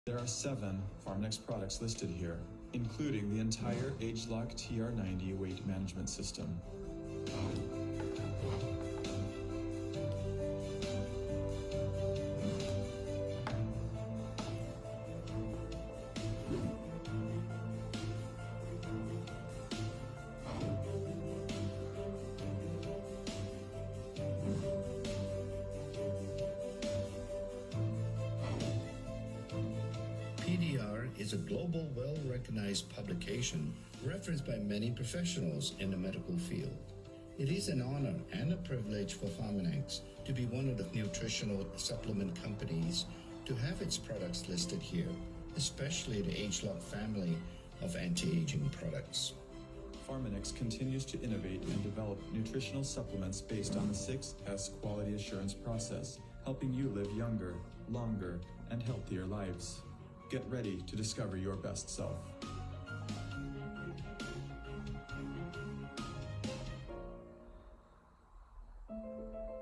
There are 7 Pharmanex products listed here, including the entire ageLock TR90 weight management system. PDR is a global, well-recognized publication referenced by many professionals in the medical field. It is an honor and a privilege for Pharmanex to be one of the nutritional supplement companies to have its products listed here, especially the ageLock family of anti-aging products. Pharmanex continues to innovate and develop nutritional supplements based on the 6S quality assurance process, helping you live younger, longer, and healthier lives. Get ready to discover your best self.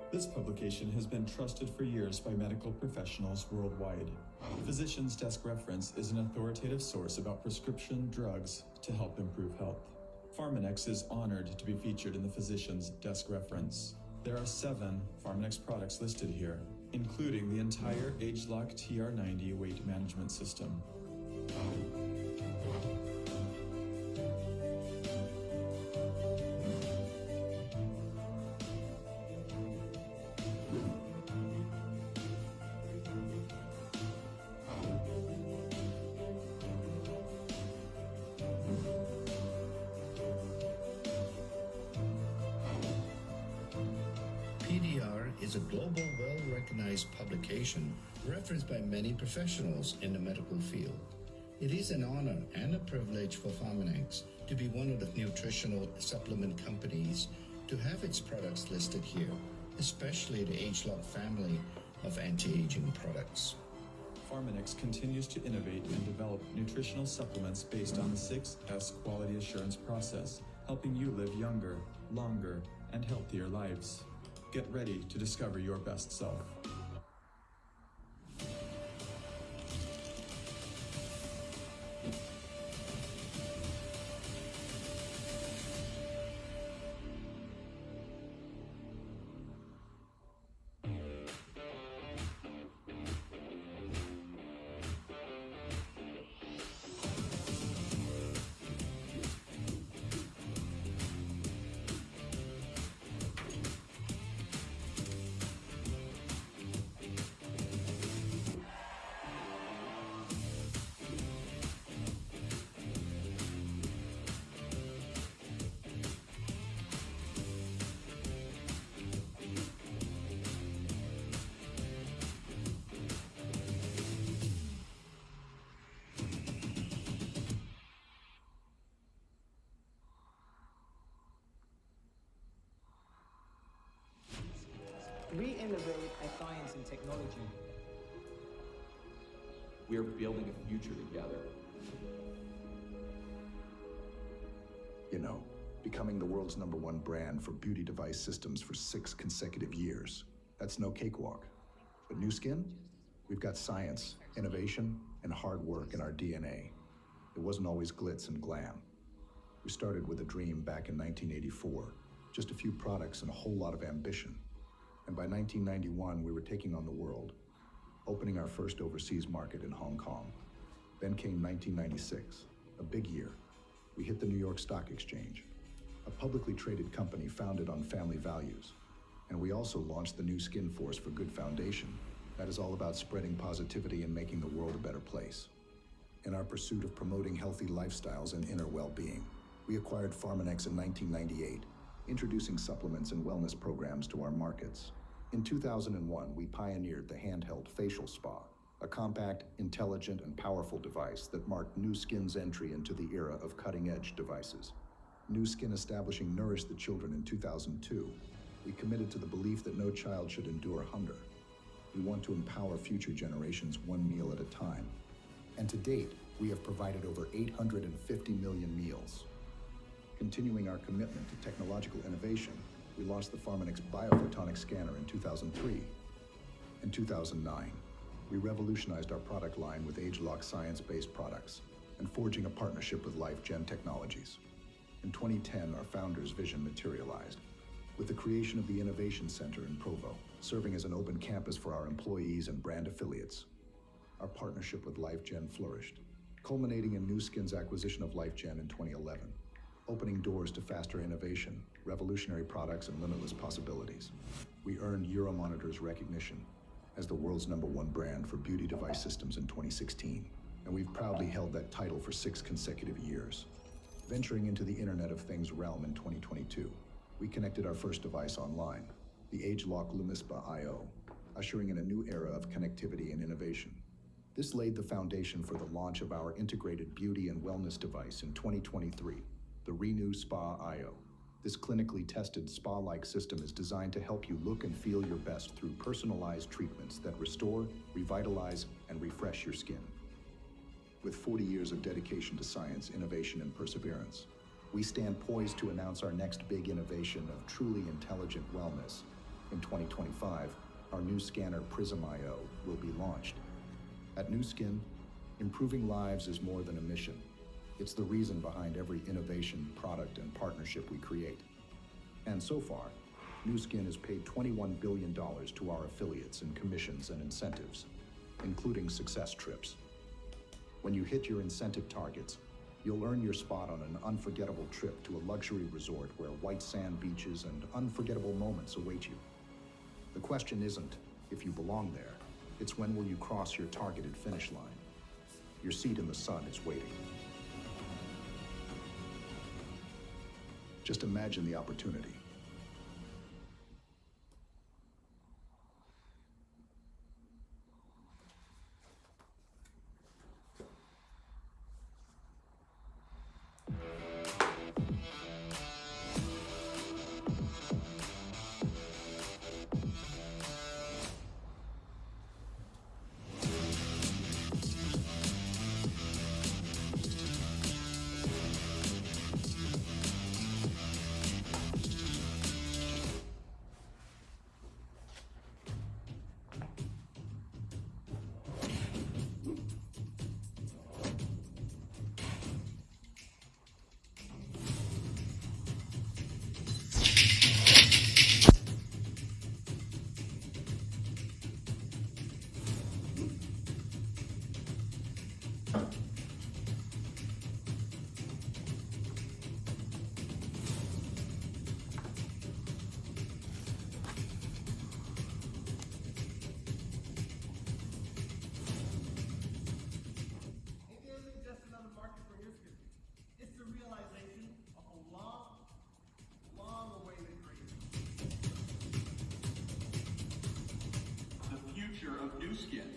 This publication has been trusted for years by medical professionals worldwide. Physician's Desk Reference is an authoritative source about prescription drugs to help improve health. Pharmanex is honored to be featured in the Physician's Desk Reference. There are 7 Pharmanex products listed here, including the entire ageLock TR90 weight management system. PDR is a global, well-recognized publication referenced by many professionals in the medical field. It is an honor and a privilege for Pharmanex to be one of the nutritional supplement companies to have its products listed here, especially the ageLock family of anti-aging products. Pharmanex continues to innovate and develop nutritional supplements based on the 6S quality assurance process, helping you live younger, longer, and healthier lives. Get ready to discover your best self. We innovate at science and technology. We are building a future together. You know, becoming the world's #1 brand for beauty device systems for 6 consecutive years. That's no cakewalk. But Nu Skin? We've got science, innovation, and hard work in our DNA. It wasn't always glitz and glam. We started with a dream back in 1984, just a few products and a whole lot of ambition. And by 1991, we were taking on the world, opening our first overseas market in Hong Kong. Then came 1996, a big year. We hit the New York Stock Exchange, a publicly traded company founded on family values. And we also launched the Nu Skin Force for Good Foundation. That is all about spreading positivity and making the world a better place. In our pursuit of promoting healthy lifestyles and inner well-being, we acquired Pharmanex in 1998, introducing supplements and wellness programs to our markets. In 2001, we pioneered the handheld facial spa, a compact, intelligent, and powerful device that marked Nu Skin's entry into the era of cutting-edge devices. Nu Skin establishing Nourish the Children in 2002, we committed to the belief that no child should endure hunger. We want to empower future generations one meal at a time. And to date, we have provided over 850 million meals. Continuing our commitment to technological innovation, we launched the Pharmanex biophotonic scanner in 2003. In 2009, we revolutionized our product line with age-lock science-based products and forging a partnership with LifeGen Technologies. In 2010, our founder's vision materialized, with the creation of the Innovation Center in Provo, serving as an open campus for our employees and brand affiliates. Our partnership with LifeGen flourished, culminating in Nu Skin's acquisition of LifeGen in 2011, opening doors to faster innovation, revolutionary products, and limitless possibilities. We earned Euromonitor's recognition as the world's #1 brand for beauty device systems in 2016, and we've proudly held that title for 6 consecutive years. Venturing into the Internet of Things realm in 2022, we connected our first device online, the age-lock Lumispa IO, ushering in a new era of connectivity and innovation. This laid the foundation for the launch of our integrated beauty and wellness device in 2023, the Renew Spa IO. This clinically tested spa-like system is designed to help you look and feel your best through personalized treatments that restore, revitalize, and refresh your skin. With 40 years of dedication to science, innovation, and perseverance, we stand poised to announce our next big innovation of truly intelligent wellness. In 2025, our new scanner Prism IO will be launched. At Nu Skin, improving lives is more than a mission. It's the reason behind every innovation, product, and partnership we create. And so far, Nu Skin has paid $21 billion to our affiliates in commissions and incentives, including success trips. When you hit your incentive targets, you'll earn your spot on an unforgettable trip to a luxury resort where white sand beaches and unforgettable moments await you. The question isn't if you belong there, it's when will you cross your targeted finish line. Your seat in the sun is waiting. Just imagine the opportunity. Of Nu Skin.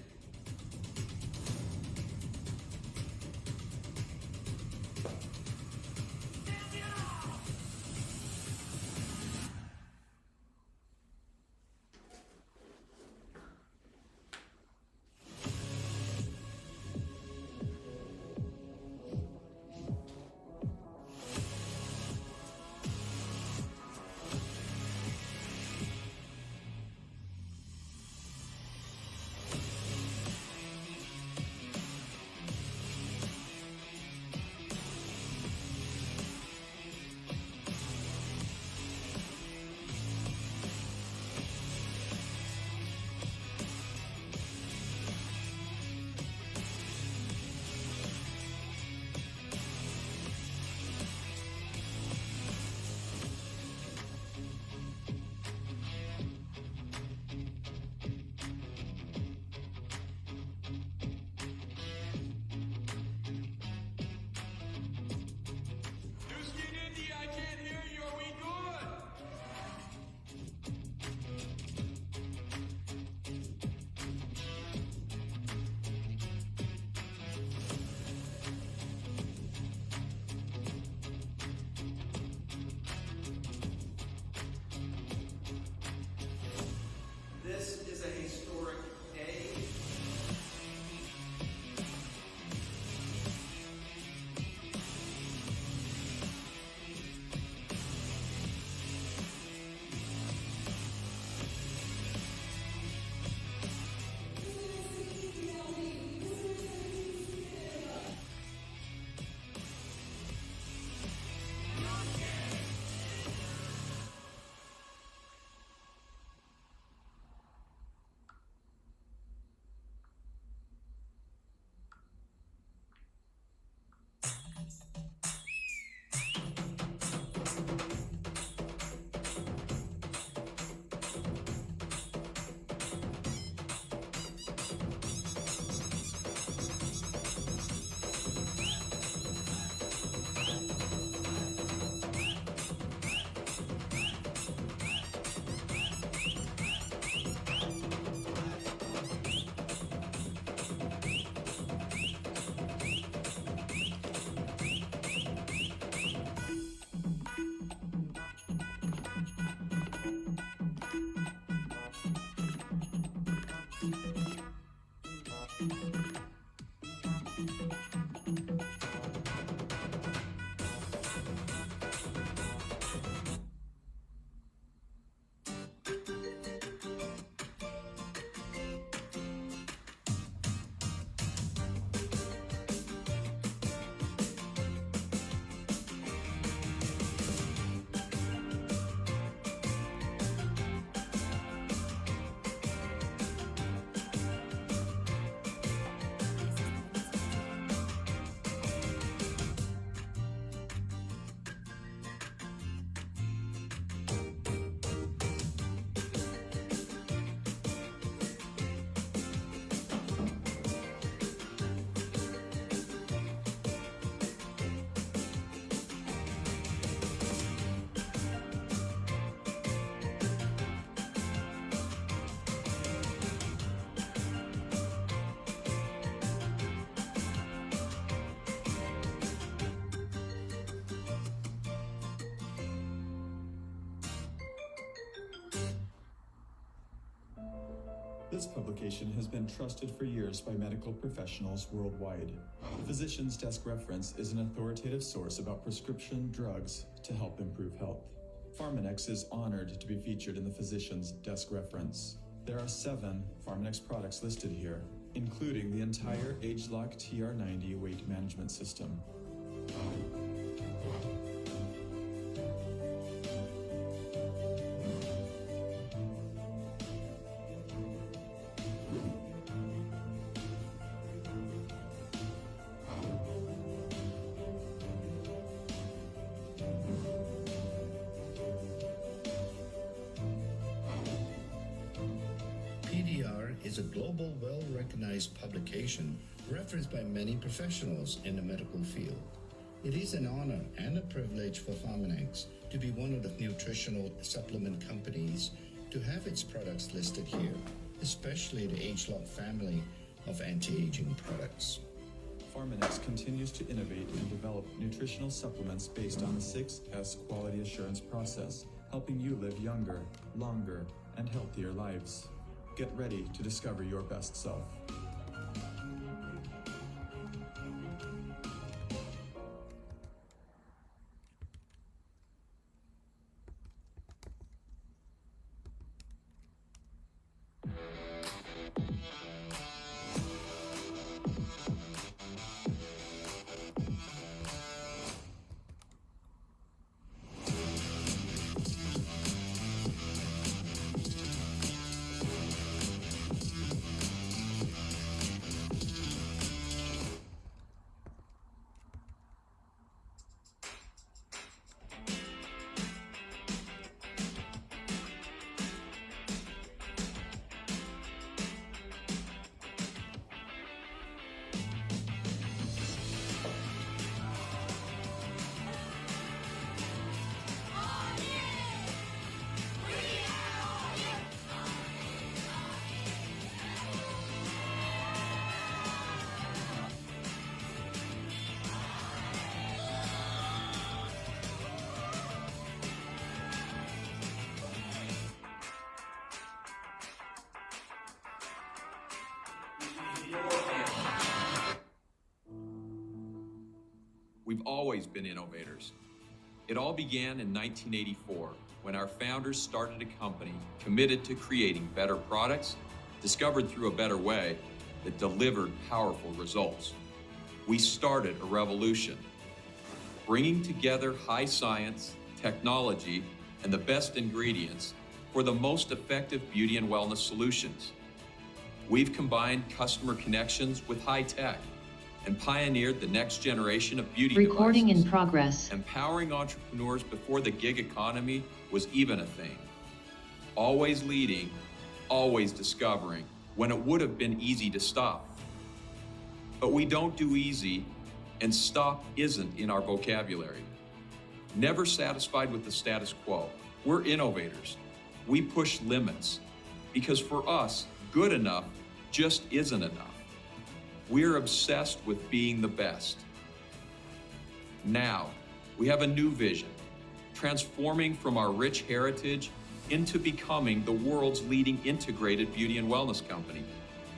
This publication has been trusted for years by medical professionals worldwide. The Physician's Desk Reference is an authoritative source about prescription drugs to help improve health. Pharmanex is honored to be featured in the Physician's Desk Reference. There are 7 Pharmanex products listed here, including the entire AgeLock TR90 weight management system. PDR is a global, well-recognized publication referenced by many professionals in the medical field. It is an honor and a privilege for Pharmanex to be one of the nutritional supplement companies to have its products listed here, especially the AgeLock family of anti-aging products. Pharmanex continues to innovate and develop nutritional supplements based on the 6S quality assurance process, helping you live younger, longer, and healthier lives. Get ready to discover your best self. We've always been innovators. It all began in 1984 when our founders started a company committed to creating better products, discovered through a better way, that delivered powerful results. We started a revolution, bringing together high science, technology, and the best ingredients for the most effective beauty and wellness solutions. We've combined customer connections with high tech and pioneered the next generation of beauty Recording devices, in progress. empowering entrepreneurs before the gig economy was even a thing. Always leading, always discovering, when it would have been easy to stop. But we don't do easy, and stop isn't in our vocabulary. Never satisfied with the status quo. We're innovators. We push limits, because for us, good enough just isn't enough. We're obsessed with being the best. Now, we have a new vision, transforming from our rich heritage into becoming the world's leading integrated beauty and wellness company,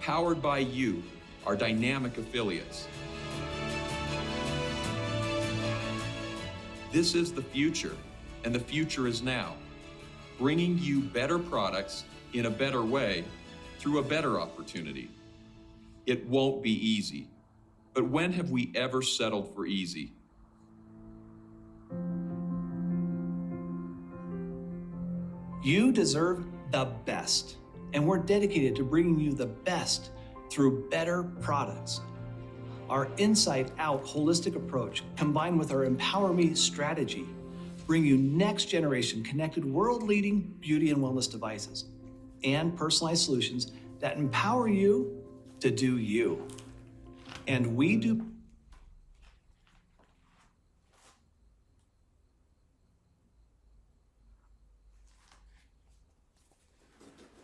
powered by you, our dynamic affiliates. This is the future, and the future is now. Bringing you better products in a better way through a better opportunity. It won't be easy, but when have we ever settled for easy? You deserve the best, and we're dedicated to bringing you the best through better products. Our inside-out holistic approach, combined with our Empower Me strategy, bring you next-generation connected world-leading beauty and wellness devices and personalized solutions that empower you to do you. And we do.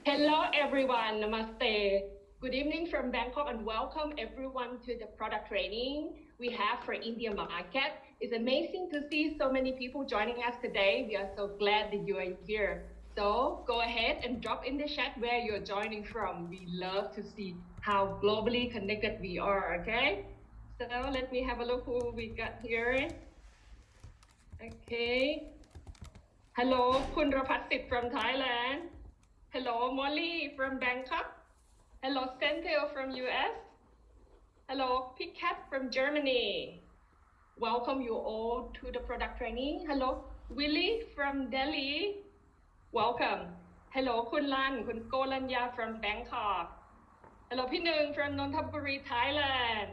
Hello everyone, namaste. Good evening from Bangkok and welcome everyone to the product training we have for India market. It's amazing to see so many people joining us today. We are so glad that you are here. So go ahead and drop in the chat where you're joining from. We love to see how globally connected we are, okay? So let me have a look who we got here. Okay. Hello, Kun Rapatsit from Thailand. Hello, Molly from Bangkok. Hello, Senthil from US. Hello, Picat from Germany. Welcome you all to the product training. Hello, Willie from Delhi. Welcome. Hello, Kun Lan, Kun Golunya from Bangkok. Hello, Pinung from Nonthaburi, Thailand.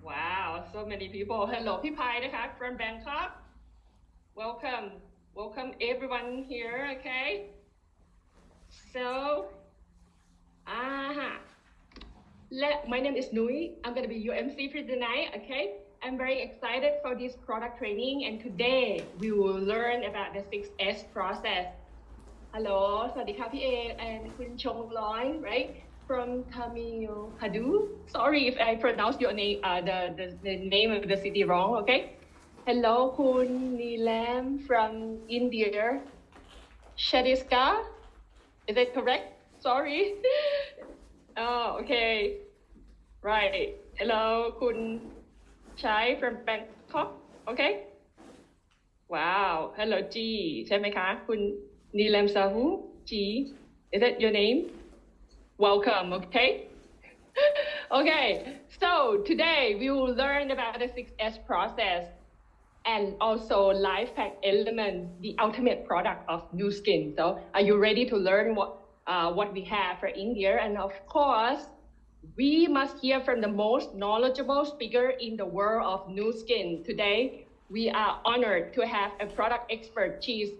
Wow, so many people. Hello, Pai from Bangkok. Welcome. Welcome everyone here, okay? So, my name is Nui. I'm going to be your MC for tonight, okay? I'm very excited for this product training, and today we will learn about the 6S process. Hello, สวัสดีค่ะพี่เอ and คุณชงร้อย right? From Tamil Nadu. Sorry if I pronounce your name, the name of the city wrong, okay? Hello, Kun Nilam from India. Shadiska. Is that correct? Sorry. Oh, okay. Right. Hello, Kun Chai from Bangkok. Okay. Wow. Hello, G. ใช่ไหมคะ คุณ Nilam Sahu. G. Is that your name? Welcome. Okay. Okay. So today we will learn about the 6S process and also LifePak Elements, the ultimate product of Nu Skin. So are you ready to learn what we have for India? And of course, we must hear from the most knowledgeable speaker in the world of Nu Skin. Today, we are honored to have a product expert. She's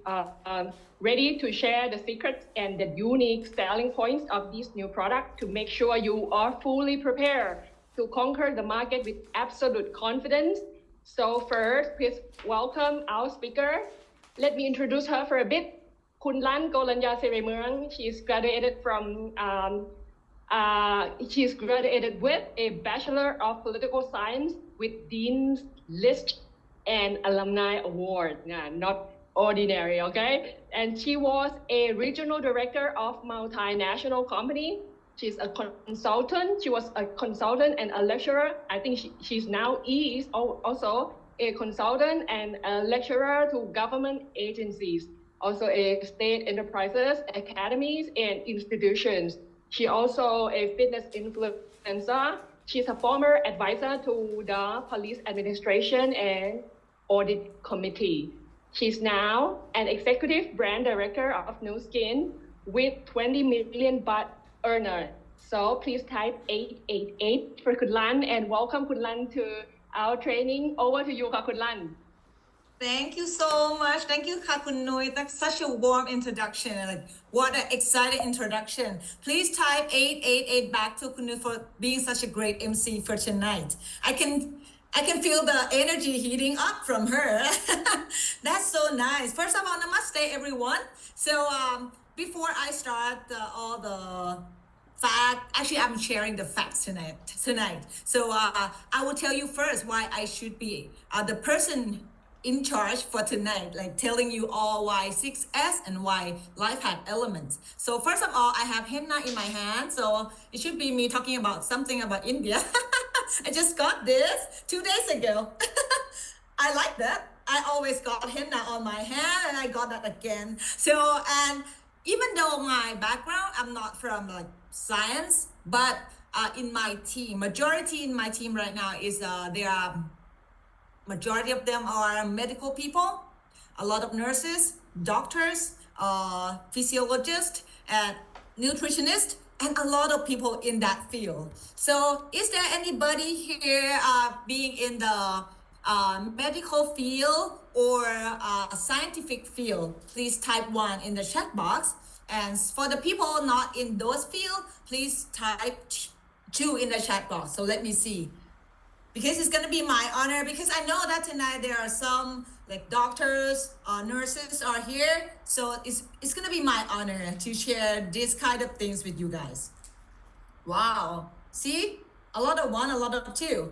ready to share the secrets and the unique selling points of this new product to make sure you are fully prepared to conquer the market with absolute confidence. So first, please welcome our speaker. Let me introduce her for a bit. Kun Lan Golunya Sirimuang. She's graduated with a Bachelor of Political Science with Dean's List and Alumni Award. Not ordinary, okay? And she was a regional director of multinational company. She's a consultant. She was a consultant and a lecturer. I think she's now is also a consultant and a lecturer to government agencies, also a state enterprises, academies, and institutions. She also a fitness influencer. She's a former advisor to the police administration and audit committee. She's now an executive brand director of Nu Skin with 20 million baht earner. So please type 888 for Kun Lan and welcome Kun Lan to our training. Over to you, Kun Lan. Thank you so much. Thank you, Kun Nui. That's such a warm introduction. Like, what an exciting introduction. Please type 888 back to Kun Nui for being such a great MC for tonight. I can feel the energy heating up from her. That's so nice. First of all, namaste, everyone. So before I start all the facts, actually I'm sharing the facts tonight. So I will tell you first why I should be the person in charge for tonight, like telling you all why 6S and why LifePak Elements. So first of all, I have henna in my hand, so it should be me talking about something about India. I just got this 2 days ago. I like that. I always got henna on my hand, and I got that again. So, and even though my background, I'm not from like science, but in my team, majority in my team right now is there are majority of them are medical people, a lot of nurses, doctors, physiologists, and nutritionists, and a lot of people in that field. So is there anybody here being in the medical field or scientific field? Please type 1 in the chat box. And for the people not in those fields, please type 2 in the chat box. So let me see. Because it's gonna be my honor, because I know that tonight there are some like doctors, nurses are here. So it's gonna be my honor to share this kind of things with you guys. Wow, see? A lot of 1, a lot of 2.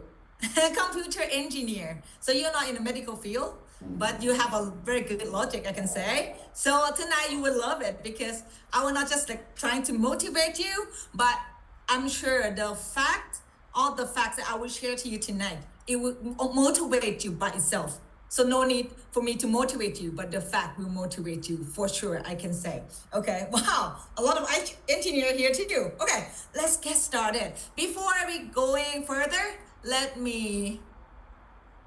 Computer engineer. So you're not in the medical field, but you have a very good logic, I can say. So tonight you will love it, because I will not just like trying to motivate you, but I'm sure all the facts that I will share to you tonight, it will motivate you by itself. So no need for me to motivate you, but the fact will motivate you for sure, I can say. Okay, wow, a lot of engineer here too. Okay, let's get started. Before we going further, let me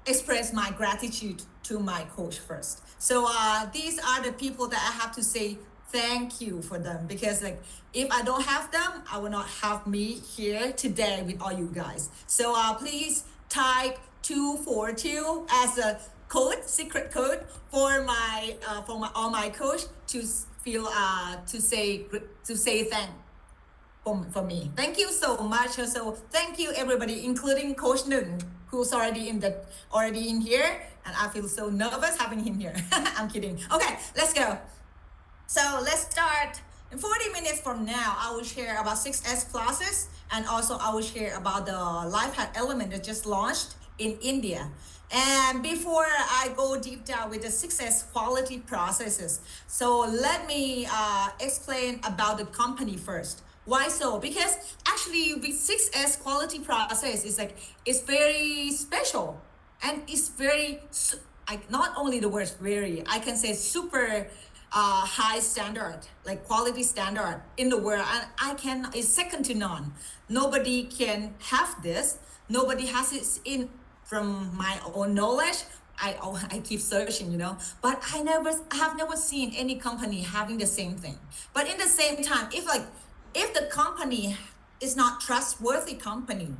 express my gratitude to my coach first. So these are the people that I have to say thank you for them, because like if I don't have them, I will not have me here today with all you guys. So please type 242 as a code, secret code for my all my coach to feel to say thank for me. Thank you so much. So thank you everybody, including Coach Nung, who's already in here, and I feel so nervous having him here. I'm kidding. Okay, let's go. So let's start. In 40 minutes from now, I will share about 6S classes, and also I will share about the LifePak Element that just launched in India. And before I go deep down with the 6S quality processes, so let me explain about the company first. Why so? Because actually with 6S quality process is like, it's very special, and it's very, not only the word very, I can say super high standard, like quality standard in the world, and it's second to none. Nobody can have this. Nobody has it in, from my own knowledge. I keep searching, you know, but I have never seen any company having the same thing. But in the same time, if the company is not trustworthy company,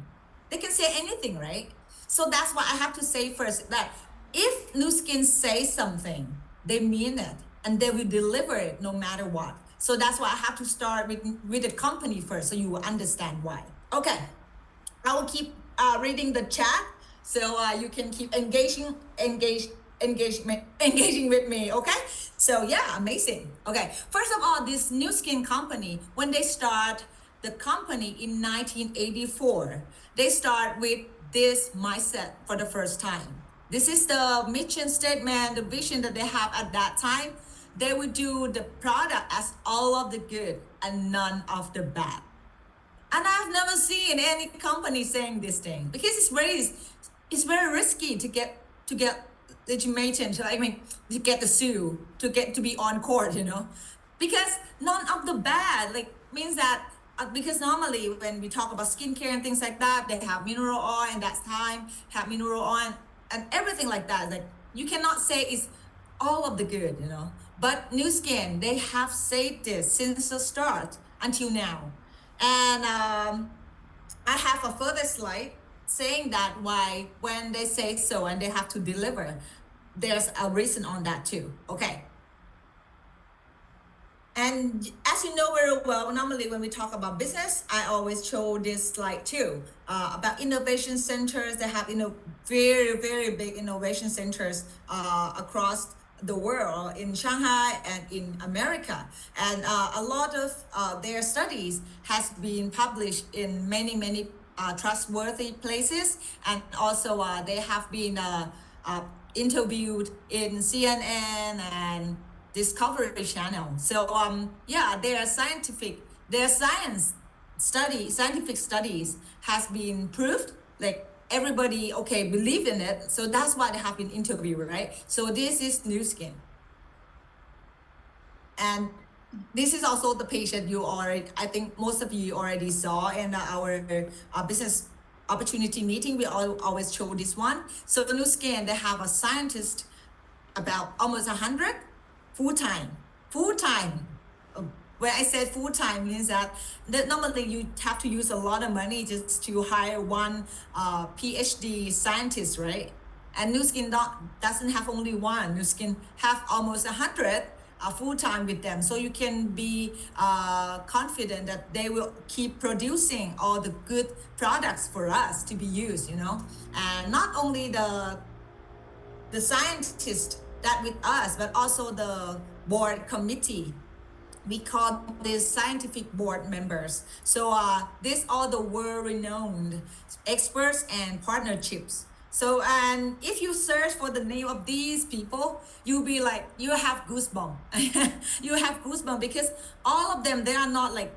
they can say anything, right? So that's why I have to say first that if Nu Skin says something, they mean it, and they will deliver it no matter what. So that's why I have to start with the company first, so you will understand why. Okay, I will keep reading the chat, so you can keep engaging with me, okay? So yeah, amazing. Okay, first of all, this Nu Skin company, when they start the company in 1984, they start with this mindset for the first time. This is the mission statement, the vision that they have at that time. They would do the product as all of the good and none of the bad. And I've never seen any company saying this thing, because it's very risky to get legitimation, to get the sue, to be on court, you know, because none of the bad, like, means that because normally when we talk about skincare and things like that, they have mineral oil, and that time have mineral oil and everything like that. Like, you cannot say it's all of the good, you know. But Nu Skin, they have said this since the start until now. And I have a further slide saying that why when they say so and they have to deliver, there's a reason on that too. Okay. And as you know very well, normally when we talk about business, I always show this slide too, about innovation centers. They have very, very big innovation centers across the world, in Shanghai and in America. And a lot of their studies has been published in many trustworthy places. And also they have been interviewed in CNN and Discovery Channel. So yeah, scientific studies has been proved, like everybody, okay, believe in it. So that's why they have been interviewed, right? So this is Nu Skin. And this is also the patient you already, I think most of you already saw in our business opportunity meeting. We always show this one. So the Nu Skin, they have a scientist about almost 100 full-time. When I said full-time means that normally you have to use a lot of money just to hire one PhD scientist, right? And Nu Skin doesn't have only one. Nu Skin have almost 100 full-time with them. So you can be confident that they will keep producing all the good products for us to be used, you know? And not only the scientists that with us, but also the board committee. We call these scientific board members. So these are the world-renowned experts and partnerships. So, and if you search for the name of these people, you'll be like, you have goosebumps. You have goosebumps because all of them, they are not like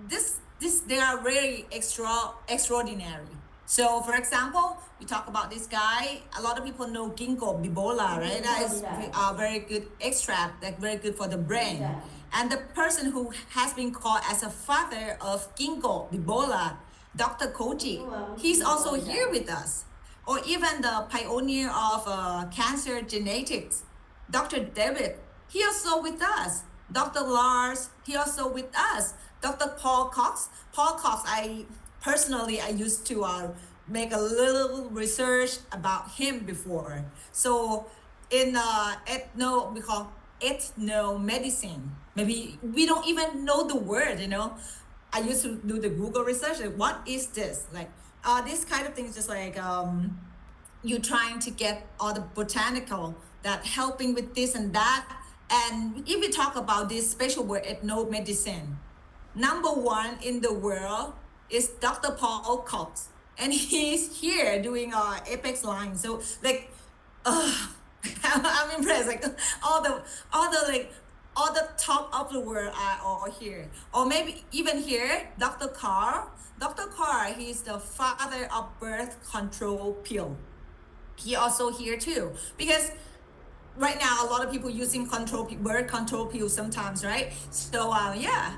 this, they are very extraordinary. So for example, we talk about this guy, a lot of people know ginkgo biloba, right? That is a very good extract, like very good for the brain. And the person who has been called as a father of ginkgo biloba, Dr. Koji, he's also here with us. Or even the pioneer of cancer genetics, Dr. David, he also with us. Dr. Lars, he also with us. Dr. Paul Cox, I used to make a little research about him before. So in we call ethnomedicine. Maybe we don't even know the word, you know. I used to do the Google research, like, what is this? Like, this kind of thing is just like you trying to get all the botanical that helping with this and that. And if we talk about this special word, ethnomedicine, #1 in the world is Dr. Paul Cox, and he's here doing Apex line. So like, I'm impressed. Like all the top of the world are all here. Or maybe even here, Dr. Carr. Dr. Carr, he's the father of birth control pill. He also here too, because right now a lot of people using birth control pills sometimes, right? So yeah,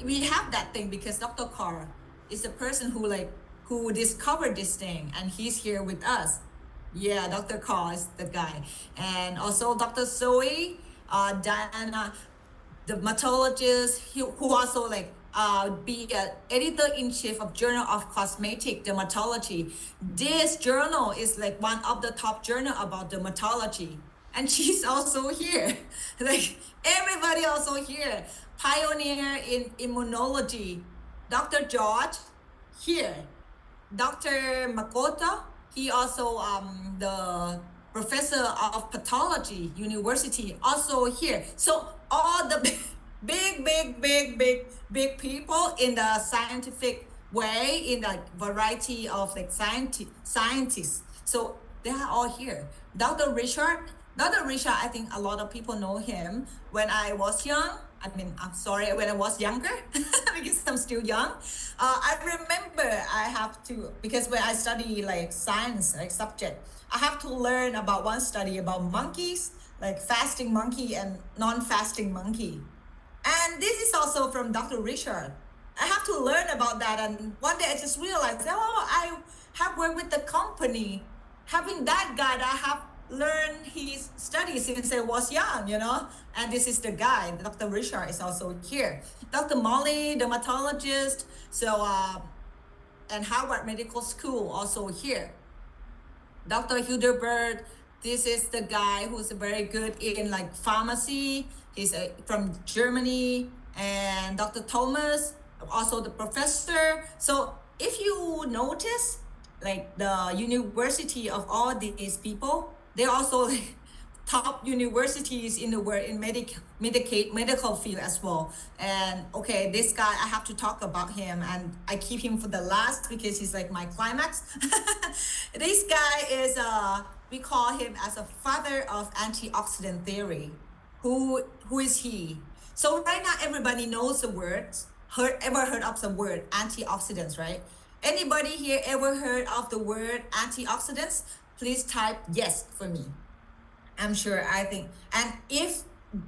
we have that thing because Dr. Carr is the person who discovered this thing, and he's here with us. Yeah, Dr. Carr is the guy. And also Dr. Zoe, Diana, the dermatologist, who also be an editor-in-chief of Journal of Cosmetic Dermatology. This journal is like one of the top journal about dermatology. And she's also here. Like everybody also here. Pioneer in immunology. Dr. George, here. Dr. Makoto, he also the professor of pathology, university, also here. So all the big people in the scientific way, in the variety of like scientists. So they are all here. Dr. Richard, I think a lot of people know him. When I was young, when I was younger, because I'm still young, I remember because when I study like science, like subject, I have to learn about one study about monkeys, like fasting monkey and non-fasting monkey. And this is also from Dr. Richard. I have to learn about that. And one day I just realized, I have worked with the company. Having that guy, I have learned his studies since I was young, you know. And this is the guy, Dr. Richard is also here. Dr. Molly, dermatologist, and Harvard Medical School also here. Dr. Hildebrand, this is the guy who's very good in like pharmacy. He's from Germany. And Dr. Thomas, also the professor. So if you notice, like the university of all these people, they're also like top universities in the world in medical field as well. And okay, this guy, I have to talk about him, and I keep him for the last because he's like my climax. This guy is, we call him as a father of antioxidant theory. Who is he? So right now everybody knows the words, ever heard of the word antioxidants, right? Anybody here ever heard of the word antioxidants? Please type yes for me. I'm sure, I think. And if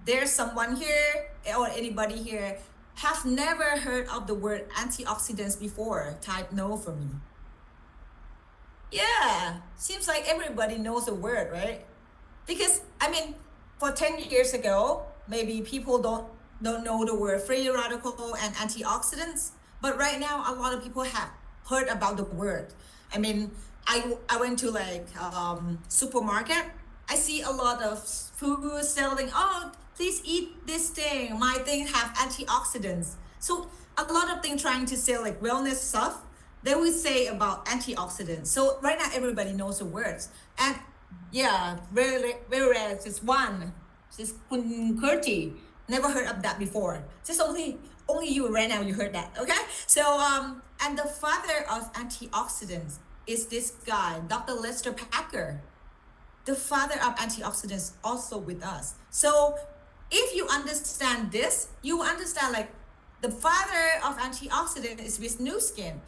there's someone here or anybody here have never heard of the word antioxidants before, type no for me. Yeah, seems like everybody knows the word, right? Because, I mean, for 10 years ago, maybe people don't know the word free radical and antioxidants. But right now, a lot of people have heard about the word. I mean, I went to like supermarket. I see a lot of food selling, oh, please eat this thing. My thing have antioxidants. So a lot of things trying to sell like wellness stuff, they will say about antioxidants. So right now, everybody knows the words. And yeah, very rare, just one, just Kun Kurti, never heard of that before. Just only you right now, you heard that, okay? So, and the father of antioxidants is this guy, Dr. Lester Packer. The father of antioxidants also with us. So if you understand this, you understand like the father of antioxidant is with Nu Skin.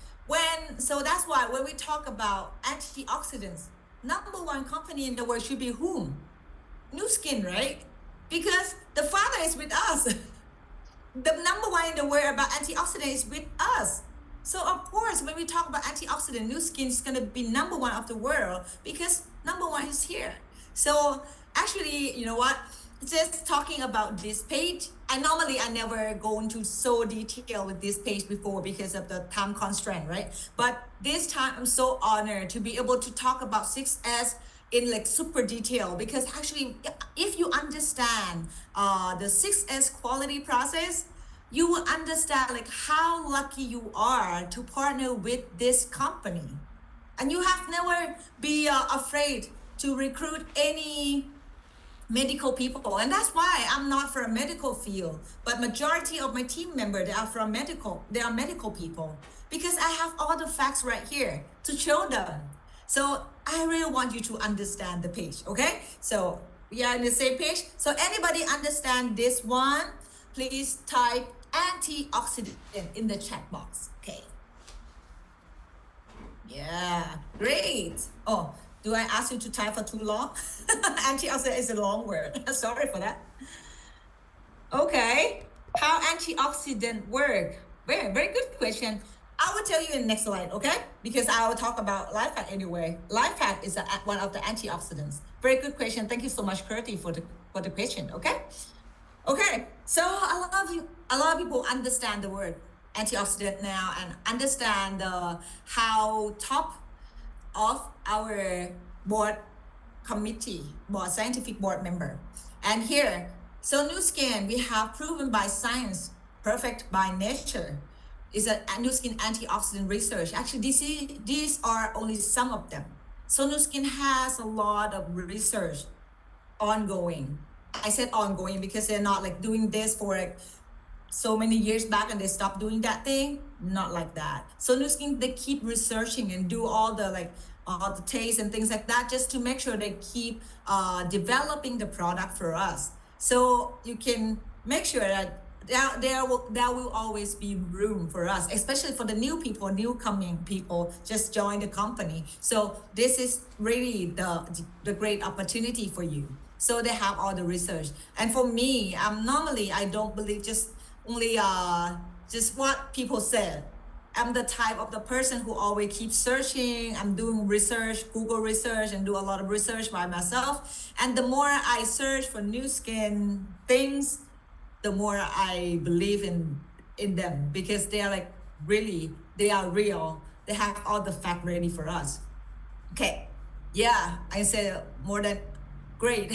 So that's why when we talk about antioxidants, number one company in the world should be whom? Nu Skin, right? Because the father is with us. The number one in the world about antioxidant is with us. So of course, when we talk about antioxidant, Nu Skin is gonna be number one of the world because number one is here. So actually, you know what? Just talking about this page, I never go into so detail with this page before because of the time constraint, right? But this time I'm so honored to be able to talk about 6S in like super detail because actually, if you understand the 6S quality process, you will understand like how lucky you are to partner with this company. And you have never be afraid to recruit any medical people. And that's why I'm not from a medical field, but majority of my team members, they are medical people because I have all the facts right here to show them. So I really want you to understand the page, okay? So we are on the same page. So anybody understand this one? Please type antioxidant in the chat box, okay? Yeah, great. Oh, do I ask you to type for too long? Antioxidant is a long word. Sorry for that. Okay, how antioxidant work? Very good question. I will tell you in the next slide, okay? Because I will talk about LifePak anyway. LifePak is one of the antioxidants. Very good question. Thank you so much, Kurti, for the question, okay? Okay, so a lot of people understand the word antioxidant now and understand how top of our scientific board member. And here, so Nu Skin, we have proven by science, perfect by nature, is a Nu Skin antioxidant research. Actually, these are only some of them. So Nu Skin has a lot of research ongoing. I said ongoing because they're not like doing this for like so many years back and they stopped doing that thing. Not like that. So Nu Skin, they keep researching and do all the taste and things like that just to make sure they keep developing the product for us. So you can make sure that there will always be room for us, especially for the new coming people just join the company. So this is really the great opportunity for you. So they have all the research. And for me, I don't believe just only just what people said. I'm the type of the person who always keeps searching. I'm doing research, Google research, and do a lot of research by myself. And the more I search for Nu Skin things, the more I believe in them because they are like really, they are real. They have all the fact ready for us. Okay, yeah, I said more than great.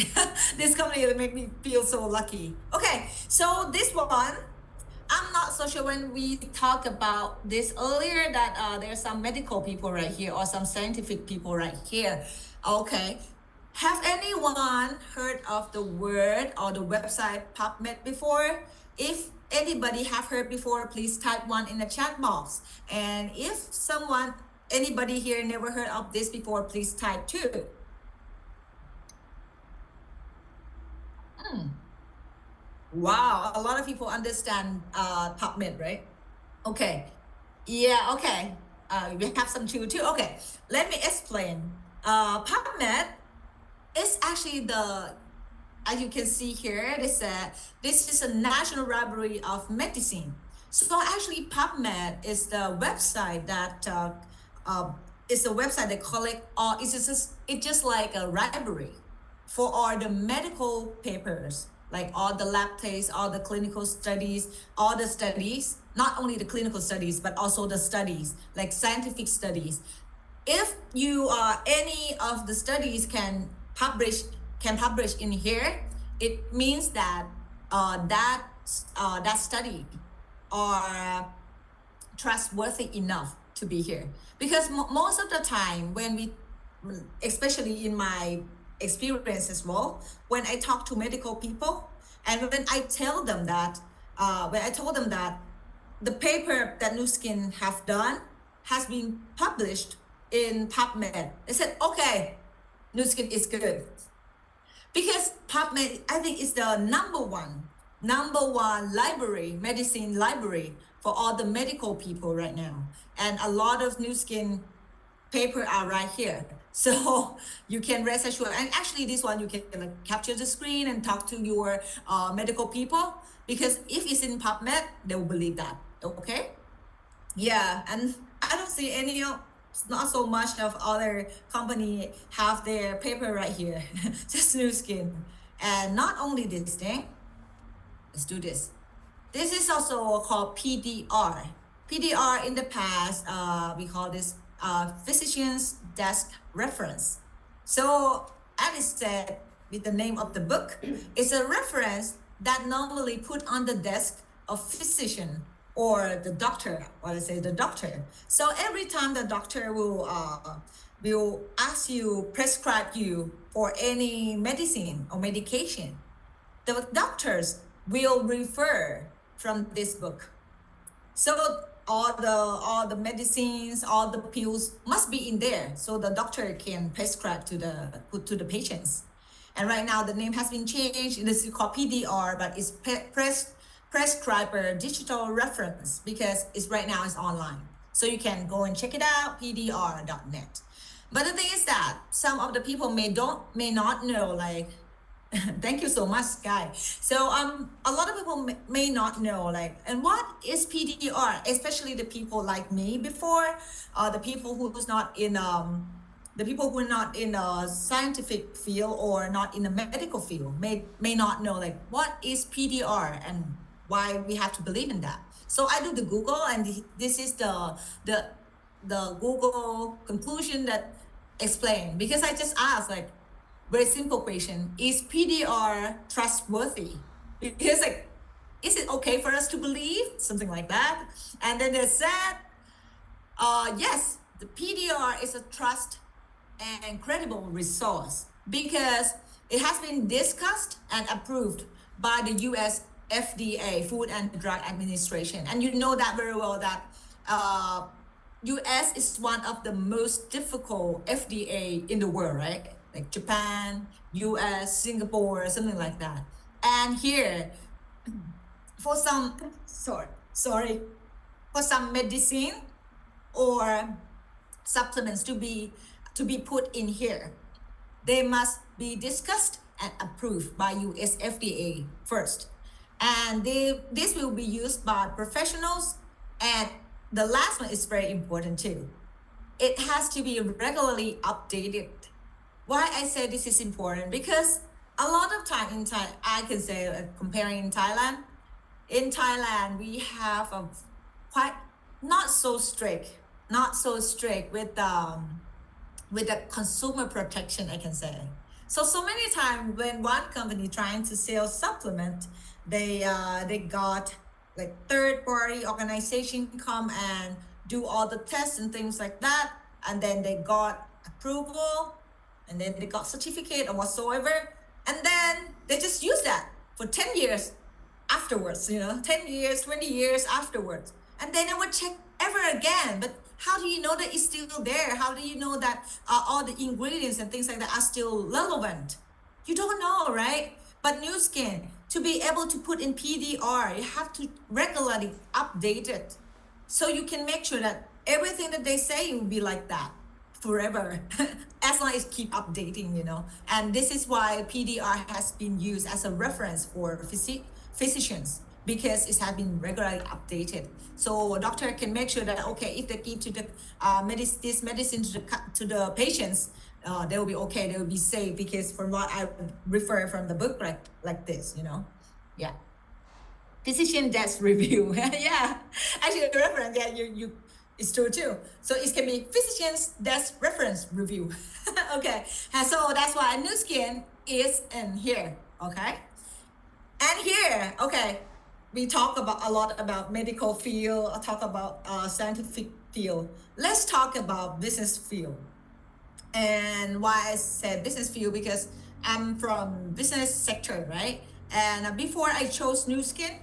This company will make me feel so lucky. Okay, so this one, I'm not so sure when we talked about this earlier that there's some medical people right here or some scientific people right here. Okay, have anyone heard of the word or the website PubMed before? If anybody have heard before, please type one in the chat box. And if anybody here never heard of this before, please type two. Wow, a lot of people understand PubMed, right? Okay, yeah, okay. we have some too. Okay, let me explain. PubMed is actually as you can see here, this is a national library of medicine. So actually PubMed is the website that collect all, it's just like a library for all the medical papers, like all the lab tests, all the clinical studies, all the studies, not only the clinical studies, but also the studies, like scientific studies. If you any of the studies can publish in here, it means that that study are trustworthy enough to be here. Because most of the time when especially in my experience as well, when I talk to medical people, and when I tell them that, the paper that Nu Skin have done has been published in PubMed, they said, okay, Nu Skin is good. Because PubMed, I think, is the number one library, medicine library for all the medical people right now. And a lot of Nu Skin paper are right here. So you can rest assured. And actually this one, you can capture the screen and talk to your medical people, because if it's in PubMed, they will believe that, okay? Yeah, and I don't see any not so much of other company have their paper right here, just Nu Skin. And not only this thing, let's do this. This is also called PDR. PDR in the past, we call this physician's desk reference. So as it said with the name of the book, it's a reference that normally put on the desk of physician or the doctor, or let's say the doctor. So every time the doctor will ask you, prescribe you for any medicine or medication, the doctors will refer from this book. So all the medicines, all the pills must be in there, so the doctor can prescribe to the patients. And right now the name has been changed. This is called PDR, but it's prescriber digital reference, because right now it's online. So you can go and check it out, pdr.net. But the thing is that some of the people may not know, like, thank you so much, Guy. So a lot of people may not know, like, and what is PDR, especially the people like me before, the people who are not in a scientific field or not in the medical field may not know, like, what is PDR and why we have to believe in that. So I do the Google, and this is the Google conclusion that explain, because I just asked, like, very simple question, is PDR trustworthy? Because, like, is it okay for us to believe? Something like that. And then they said, yes, the PDR is a trust and credible resource because it has been discussed and approved by the US FDA, Food and Drug Administration. And you know that very well, that US is one of the most difficult FDA in the world, right? Like Japan, US, Singapore, something like that. And here, for some, for some medicine or supplements to be put in here, they must be discussed and approved by US FDA first. And this will be used by professionals. And the last one is very important too. It has to be regularly updated. Why I say this is important? Because a lot of time in Thailand, I can say, comparing in Thailand, we have a quite not so strict with the consumer protection, I can say. So many times when one company trying to sell supplement, they got like third-party organization come and do all the tests and things like that, and then they got approval, and then they got certificate or whatsoever, and then they just use that for 10 years afterwards, 10 years, 20 years afterwards, and they never check ever again. But how do you know that it's still there? How do you know that all the ingredients and things like that are still relevant? You don't know, right? But Nu Skin, to be able to put in PDR, you have to regularly update it. So you can make sure that everything that they say will be like that forever, as long as keep updating, And this is why PDR has been used as a reference for physicians, because it has been regularly updated. So a doctor can make sure that, okay, if they give to the this medicine to the patients, they will be okay, they will be safe, because from what I refer from the book, like this, Yeah. Physician desk review. Yeah, actually the reference, yeah, you it's true too. So it can be physician's desk reference review. Okay, and so that's why Nu Skin is in here, okay? And here, okay, we talk about a lot about medical field, talk about scientific field. Let's talk about business field. And why I said business field, because I'm from business sector, right? And before I chose Nu Skin,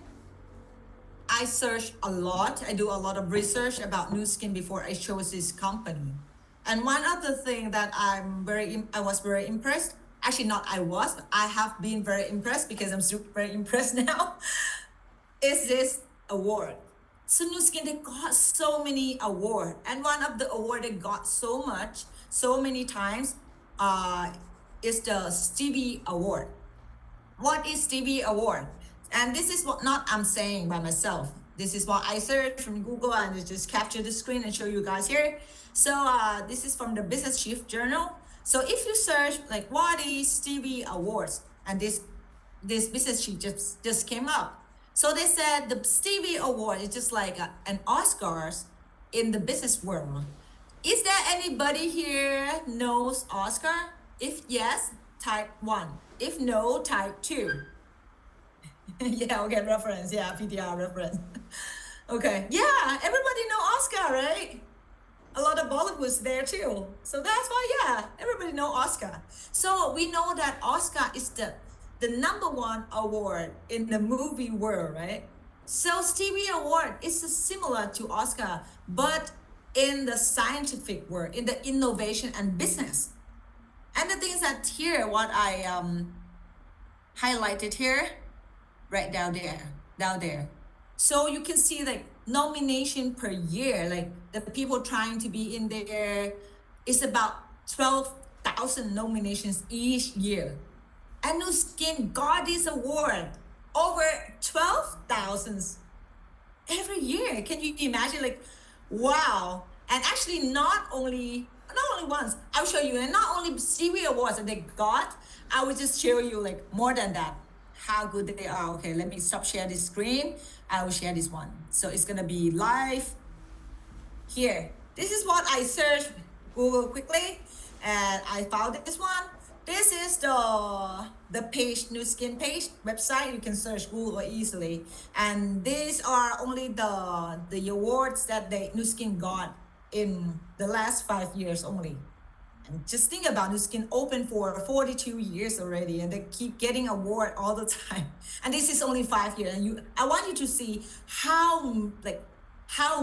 I searched a lot. I do a lot of research about Nu Skin before I chose this company. And one of the things that I was very impressed. Actually, not I have been very impressed, because I'm super very impressed now. Is this award. So Nu Skin, they got so many awards. And one of the awards they got so many times, is the Stevie Award. What is Stevie Award? And this is what not I'm saying by myself. This is what I searched from Google, and I just capture the screen and show you guys here. So this is from the Business Chief Journal. So if you search like what is Stevie Awards, and this Business Chief just came up. So they said the Stevie Award is just like an Oscars in the business world. Is there anybody here knows Oscar? If yes, type 1. If no, type 2. Yeah, okay, reference. Yeah, PTR reference. Okay, yeah, everybody know Oscar, right? A lot of Bollywood's there too. So that's why, yeah, everybody know Oscar. So we know that Oscar is the #1 award in the movie world, right? So Stevie Award is similar to Oscar, but in the scientific world, in the innovation and business. And the things that here, what I highlighted here, right down there. So you can see like nomination per year, like the people trying to be in there is about 12,000 nominations each year. And Nu Skin got this award over 12,000 every year. Can you imagine? Like, wow. And actually not only once, I'll show you, and not only Stevie Awards that they got, I will just show you like more than that, how good they are. Okay, let me stop share this screen. I will share this one. So it's gonna be live here. This is what I searched Google quickly, and I found this one. This is the page, Nu Skin page website. You can search Google easily, and these are only the awards that Nu Skin got in the last 5 years only. And just think about Nu Skin open for 42 years already, and they keep getting award all the time. And this is only 5 years. And I want you to see how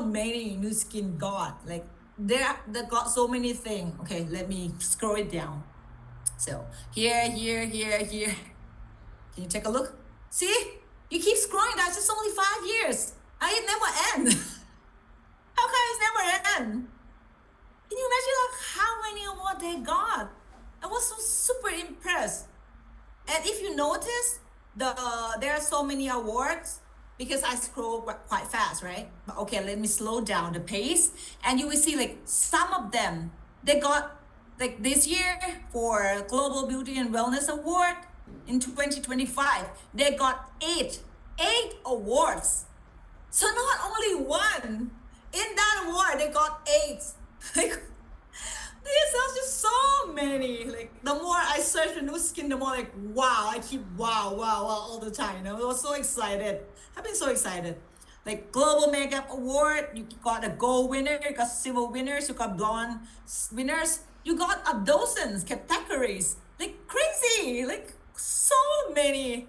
many Nu Skin got. Like they got so many things. Okay, let me scroll it down. So here. Can you take a look? See, you keep scrolling. That's just only 5 years. And it never ends. How come it's never end? Can you imagine like how many awards they got? I was so super impressed. And if you notice, there are so many awards, because I scroll quite fast, right? But okay, let me slow down the pace, and you will see like some of them they got. Like this year for Global Beauty and Wellness Award in 2025, they got eight awards. So not only one, in that award they got 8. Like these are just so many. Like the more I search for Nu Skin, the more like wow, I keep wow all the time. I was so excited. I've been so excited. Like Global Makeup Award, you got a gold winner, you got silver winners, you got blonde winners. You got a dozen categories, like crazy, like so many.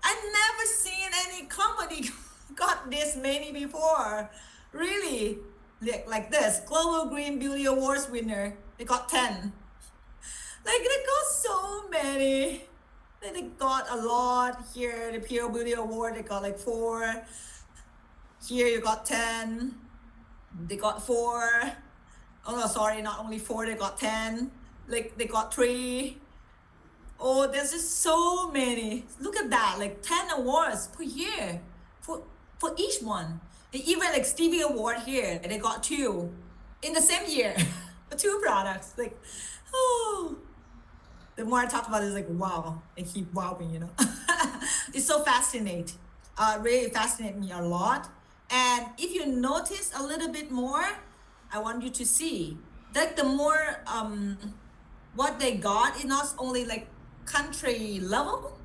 I've never seen any company got this many before. Really, like this. Global Green Beauty Awards winner, they got 10. Like they got so many. They got a lot here. The Pure Beauty Award, they got like 4. Here you got 10. They got 4. Oh no, sorry, not only 4, they got 10. Like they got 3. Oh, there's just so many. Look at that, like 10 awards per year for each one. And even like Stevie Award here, they got 2 in the same year for 2 products. Like, oh, the more I talk about it, it's like, wow, I keep wowing, you know. It's so fascinating. Really fascinate me a lot. And if you notice a little bit more, I want you to see that the more what they got is not only like country level,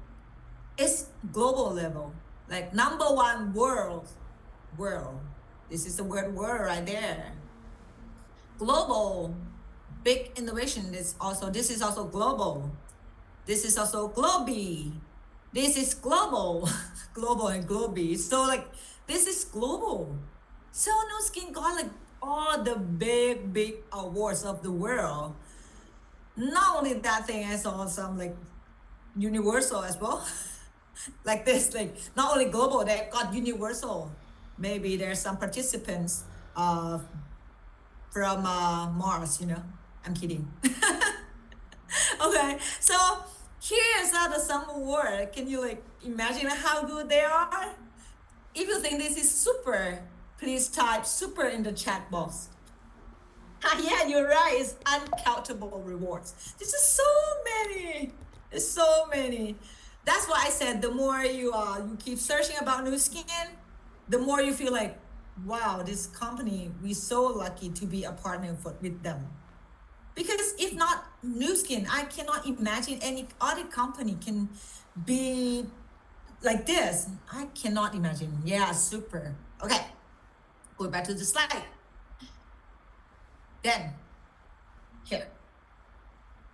it's global level. Like number 1 world. This is the word world right there. Global, big innovation is also, this is also global. This is also globy. This is global, global and globy. So like, this is global. So Nu Skin got like all the big awards of the world. Not only that thing, I saw some like universal as well. Like this, like not only global, they got universal. Maybe there's some participants from Mars, you know. I'm kidding. Okay, so here's some award. Can you like imagine how good they are? If you think this is super, please type super in the chat box. Yeah, you're right. It's uncountable rewards. This is so many. It's so many. That's why I said the more you keep searching about Nu Skin, the more you feel like, wow, this company, we're so lucky to be a partner with them. Because if not Nu Skin, I cannot imagine any other company can be like this. I cannot imagine. Yeah, super. Okay, go back to the slide. Then, here.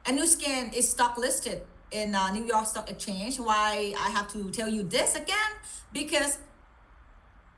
And Nu Skin is stock listed in New York Stock Exchange. Why I have to tell you this again? Because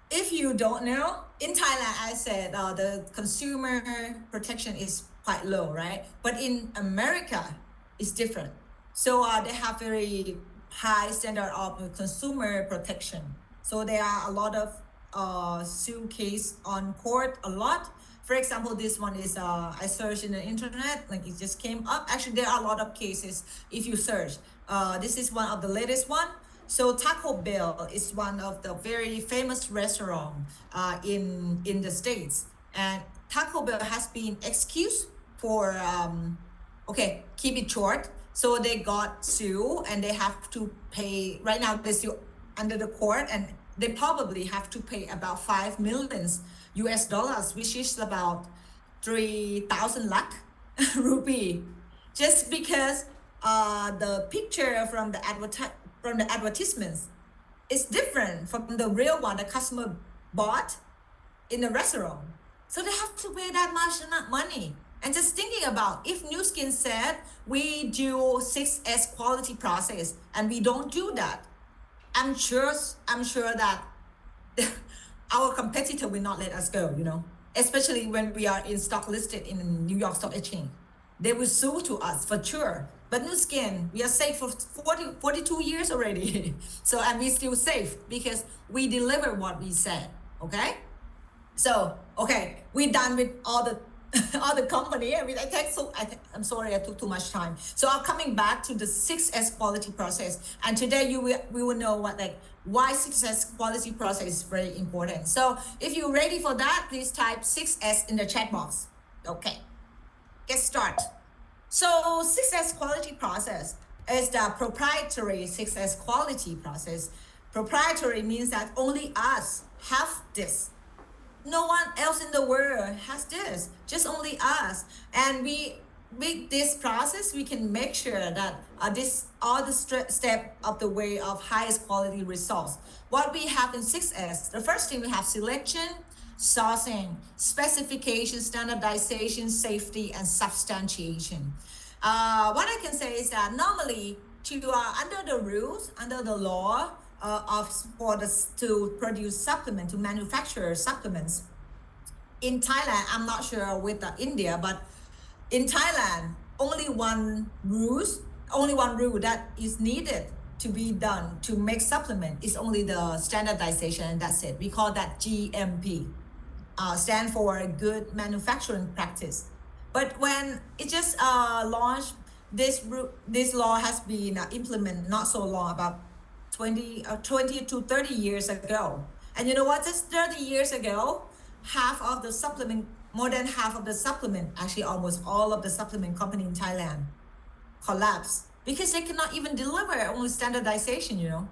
if you don't know, in Thailand, I said the consumer protection is quite low, right? But in America, it's different. So they have very high standard of consumer protection. So there are a lot of suit case on court, a lot. For example, this one is, I searched in the internet, like it just came up. Actually, there are a lot of cases if you search. This is one of the latest one. So Taco Bell is one of the very famous restaurant in the States. And Taco Bell has been excused for, okay, keep it short. So they got sued and they have to pay, right now they're still under the court, and they probably have to pay about 5 million US dollars, which is about 3,000 lakh rupee, just because the picture from the advertisements is different from the real one the customer bought in the restaurant. So they have to pay that much money. And just thinking about, if Nu Skin said we do 6S quality process and we don't do that, I'm sure that our competitor will not let us go, you know, especially when we are in stock listed in New York Stock Exchange. They will sue to us for sure. But Nu Skin, we are safe for 42 years already. So, and we still safe because we deliver what we said, okay? So, okay, we're done with all the company. I'm sorry, I took too much time. So I'm coming back to the 6S quality process. And today we will know why 6S quality process is very important. So if you're ready for that, please type 6S in the chat box. Okay, get started. So 6S quality process is the proprietary 6S quality process. Proprietary means that only us have this. No one else in the world has this, just only us. And with this process, we can make sure that all the step of the way of highest quality results. What we have in 6S, the first thing we have selection, sourcing, specification, standardization, safety, and substantiation. What I can say is that normally under the rules, under the law, to produce supplement, to manufacture supplements. In Thailand, I'm not sure with India, but in Thailand, only one rule that is needed to be done to make supplement is only the standardization, and that's it. We call that GMP. stand for good manufacturing practice. But when it just launched, this law has been implemented not so long, about 20 to 30 years ago. And you know what? Just 30 years ago, more than half of the supplement, actually almost all of the supplement company in Thailand collapsed because they cannot even deliver only standardization,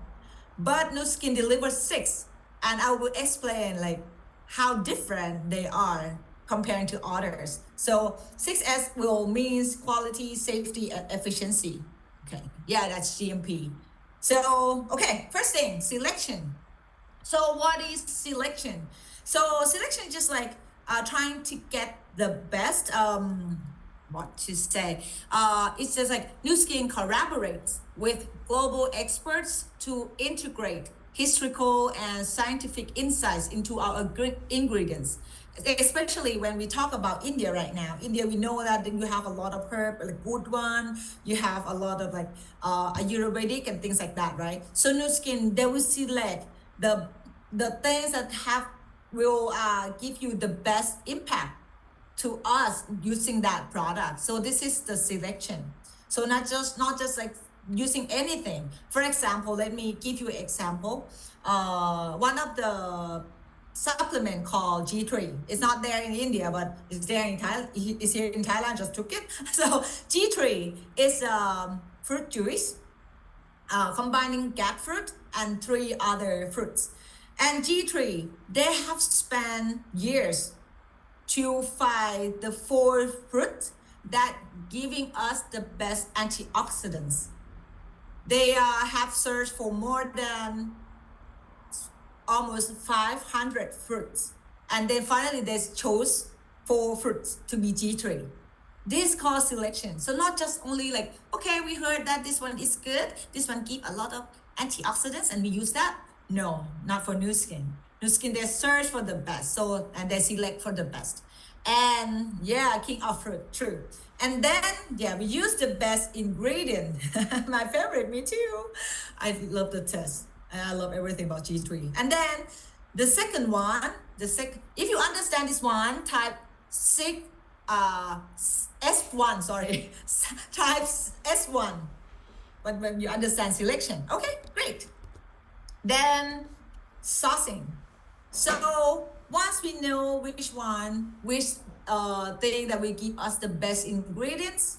But Nu Skin delivers 6, and I will explain like how different they are comparing to others. So 6S will means quality, safety, and efficiency. Okay, yeah, that's GMP. So, okay, first thing, selection. So what is selection? So selection is just like trying to get the best, it's just like Nu Skin collaborates with global experts to integrate historical and scientific insights into our ingredients. Especially when we talk about India right now. India, we know that you have a lot of herb, like good one. You have a lot of like Ayurvedic and things like that, right? So Nu Skin, they will select the things that will give you the best impact to us using that product. So this is the selection. So not just like using anything. For example, let me give you an example. One of the supplement called G3. It's not there in India, but it's there in Thailand. It's here in Thailand, just took it. So G3 is fruit juice, combining jackfruit and 3 other fruits. And G3, they have spent years to find the 4 fruits that giving us the best antioxidants. They have searched for more than almost 500 fruits. And then finally they chose 4 fruits to be G3. This called selection. So not just only like, okay, we heard that this one is good, this one give a lot of antioxidants and we use that. No, not for Nu Skin. Nu Skin, they search for the best. So, and they select for the best. And yeah, king of fruit, true. And then, yeah, we use the best ingredient. My favorite, me too. I love the taste. I love everything about G3. And then the second one, if you understand this one, type S1, sorry, type S1. But when you understand selection, okay, great. Then sourcing. So once we know which thing that will give us the best ingredients,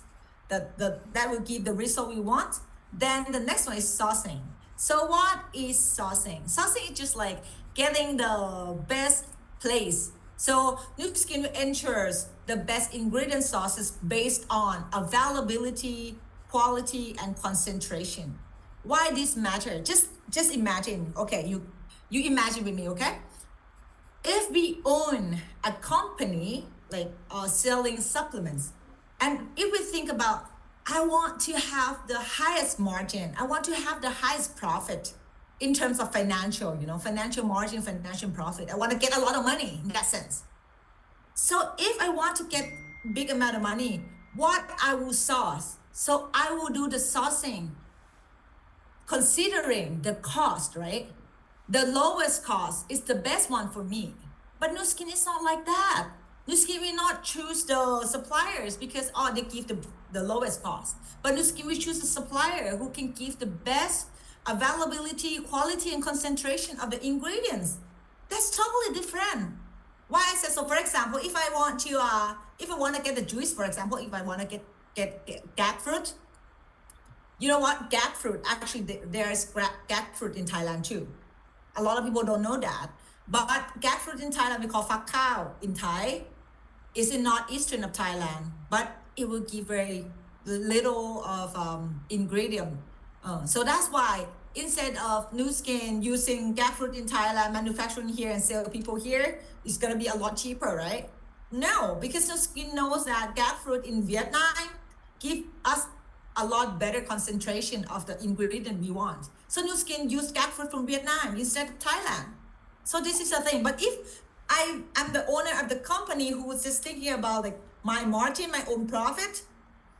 that will give the result we want, then the next one is sourcing. So what is sourcing? Sourcing is just like getting the best place. So Nu Skin ensures the best ingredient sources based on availability, quality, and concentration. Why this matter? Just imagine, okay, you imagine with me, okay? If we own a company like selling supplements, and if we think about, I want to have the highest margin, I want to have the highest profit in terms of financial margin, financial profit. I want to get a lot of money in that sense. So if I want to get big amount of money, what I will source? So I will do the sourcing considering the cost, right? The lowest cost is the best one for me. But Nu Skin is not like that. Nu Skin will not choose the suppliers because they give the lowest cost. But Nu Skin will choose a supplier who can give the best availability, quality, and concentration of the ingredients. That's totally different. Why I said so? For example, if I want to get the juice, for example, if I want to get jackfruit, you know what? Jackfruit, actually, there's jackfruit in Thailand too. A lot of people don't know that. But jackfruit in Thailand, we call phak khao in Thai. It's in northeastern of Thailand, but it will give very little of ingredient. So that's why instead of Nu Skin using jackfruit in Thailand, manufacturing here and sell people here, it's gonna be a lot cheaper, right? No, because Nu Skin knows that jackfruit in Vietnam give us a lot better concentration of the ingredient we want. So Nu Skin use jackfruit from Vietnam instead of Thailand. So this is the thing. But if I'm the owner of the company who was just thinking about like my margin, my own profit,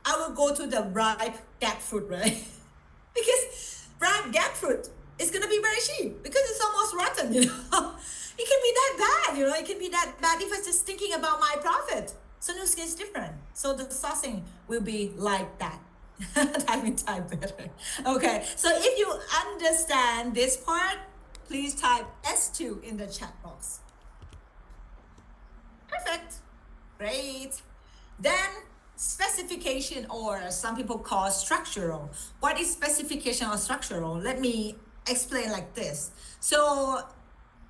I will go to the ripe jackfruit, right? Because ripe jackfruit is gonna be very cheap because it's almost rotten, it can be that bad, it can be that bad if I'm just thinking about my profit. So Nu Skin is different. So the sourcing will be like that. Type better. Okay, so if you understand this part, please type S2 in the chat box. Perfect. Great. Then specification, or some people call structural. What is specification or structural? Let me explain like this. So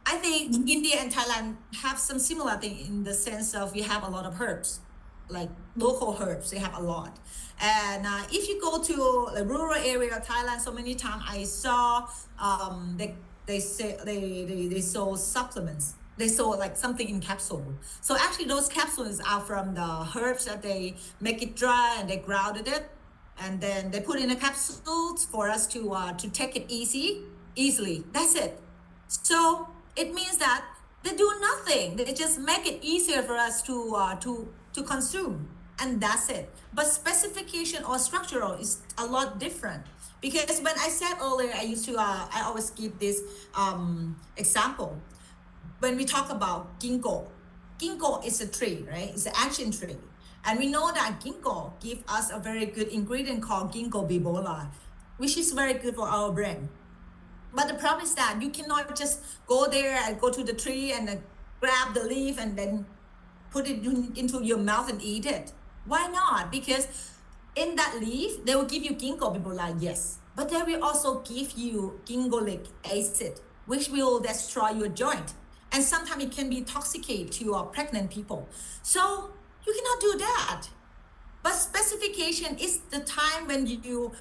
I think India and Thailand have some similar thing in the sense of we have a lot of herbs, like local herbs, they have a lot. And if you go to the rural area of Thailand, so many times I saw they sold supplements. They sold like something in capsule. So actually those capsules are from the herbs that they make it dry and they grounded it. And then they put in a capsule for us to take it easily. That's it. So it means that they do nothing. They just make it easier for us to consume. And that's it. But specification or structural is a lot different. Because when I said earlier, I always give this example. When we talk about ginkgo is a tree, right? It's an ancient tree. And we know that ginkgo gives us a very good ingredient called ginkgo biloba, which is very good for our brain. But the problem is that you cannot just go there and go to the tree and grab the leaf and then put it into your mouth and eat it. Why not? Because in that leaf, they will give you ginkgo biloba, yes. But they will also give you gingolic acid, which will destroy your joint. And sometimes it can be toxicate to pregnant people. So you cannot do that. But specification is the time when you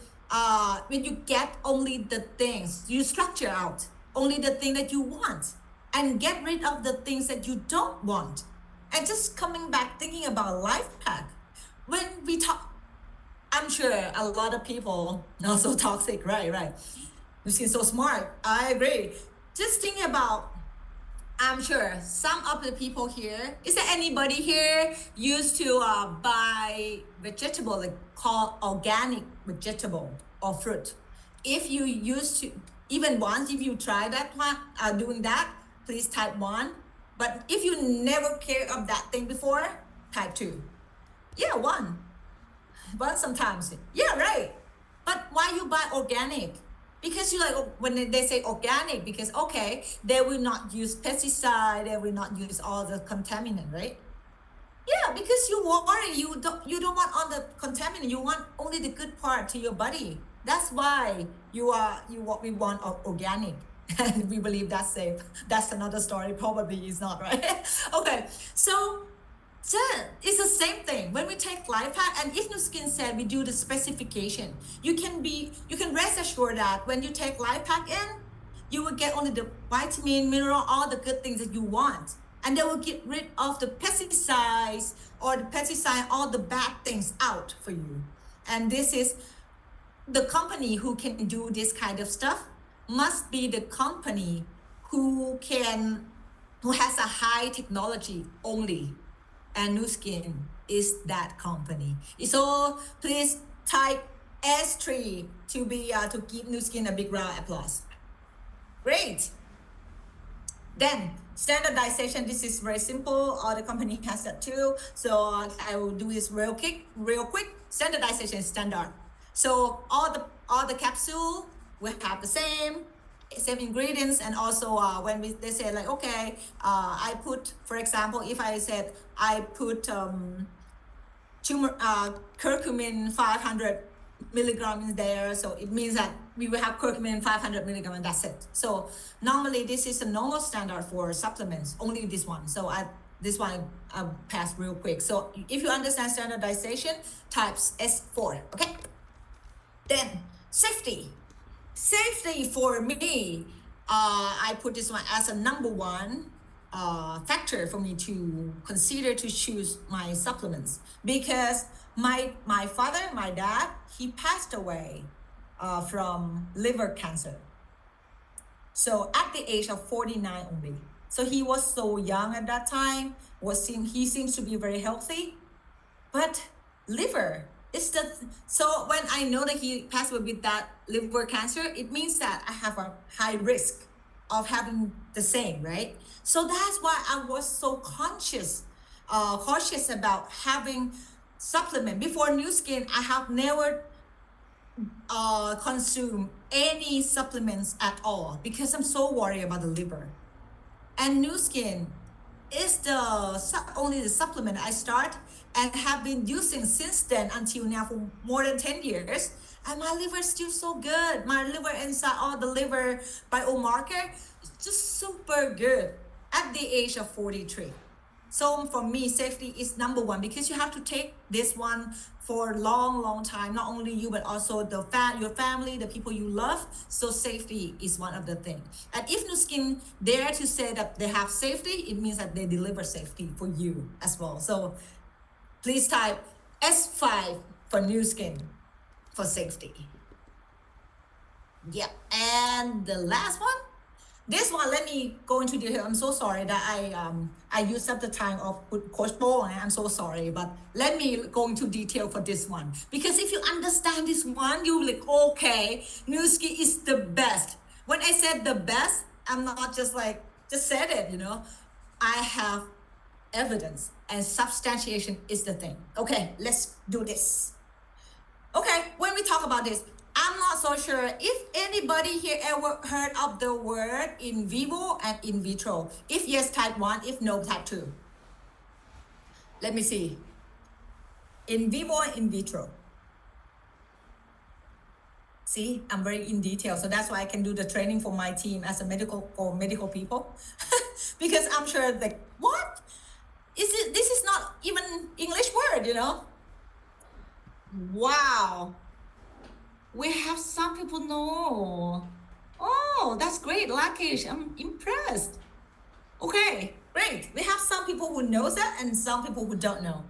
get only the things, you structure out only the thing that you want and get rid of the things that you don't want. And just coming back, thinking about LifePak, when we talk, I'm sure a lot of people not so toxic, right? You seem so smart, I agree. Just think about, I'm sure some of the people here, is there anybody here used to buy vegetable, like called organic vegetable or fruit? If you used to, even once, if you try that one, doing that, please type 1. But if you never cared of that thing before, type 2. Yeah, 1. But sometimes, yeah, right. But why you buy organic? Because you like, when they say organic, because okay, they will not use pesticide, they will not use all the contaminant, right? Yeah, because you worry, you don't want all the contaminant, you want only the good part to your body. That's why we want organic. And we believe that's safe. That's another story, probably is not, right? Okay, so it's the same thing when we take LifePak, and if Nu Skin said we do the specification, you can rest assured that when you take LifePak in, you will get only the vitamin, mineral, all the good things that you want, and they will get rid of the pesticides all the bad things out for you. And this is the company who can do this kind of stuff must be the company who has a high technology only. And Nu Skin is that company. So please type S3 to give Nu Skin a big round of applause. Great. Then standardization, this is very simple. All the company has that too. So I will do this real quick. Standardization is standard. So all the capsule will have the same ingredients, and also when they say like, okay, I put, for example, if I said I put curcumin 500 milligrams in there, so it means that we will have curcumin 500 milligrams, and that's it. So normally this is a normal standard for supplements, only this one. So this one I pass real quick. So if you understand standardization, types S4, okay? Then safety for me, I put this one as a number 1 factor for me to consider to choose my supplements, because my father, my dad, he passed away from liver cancer. So at the age of 49 only. So he was so young at that time. He seems to be very healthy, but liver. So when I know that he passed away with that liver cancer, it means that I have a high risk of having the same, right? So that's why I was so cautious about having supplement. Before Nu Skin, I have never consumed any supplements at all because I'm so worried about the liver. And Nu Skin is only the supplement I start and have been using since then until now for more than 10 years. And my liver is still so good. My liver enzyme, all the liver biomarker, is just super good at the age of 43. So for me, safety is number one because you have to take this one for a long time. Not only you, but also your family, the people you love. So safety is one of the things. And if Nu Skin dare to say that they have safety, it means that they deliver safety for you as well. So please type S5 for Nu Skin for safety. Yeah, and the last one. This one, let me go into detail. I'm so sorry that I used up the time of Coach Bo, and I'm so sorry, but let me go into detail for this one. Because if you understand this one, you'll be like, okay, Nu Skin is the best. When I said the best, I'm not just said it, you know. I have evidence, and substantiation is the thing. Okay, let's do this. Okay, when we talk about this, I'm not so sure if anybody here ever heard of the word in vivo and in vitro. If yes, type 1. If no, type 2. Let me see. In vivo and in vitro. See, I'm very in detail. So that's why I can do the training for my team as a medical people. Because I'm sure like, what? This is not even English word, you know? Wow. We have some people know. Oh, that's great, Lakesh. I'm impressed. Okay, great. We have some people who knows that and some people who don't know.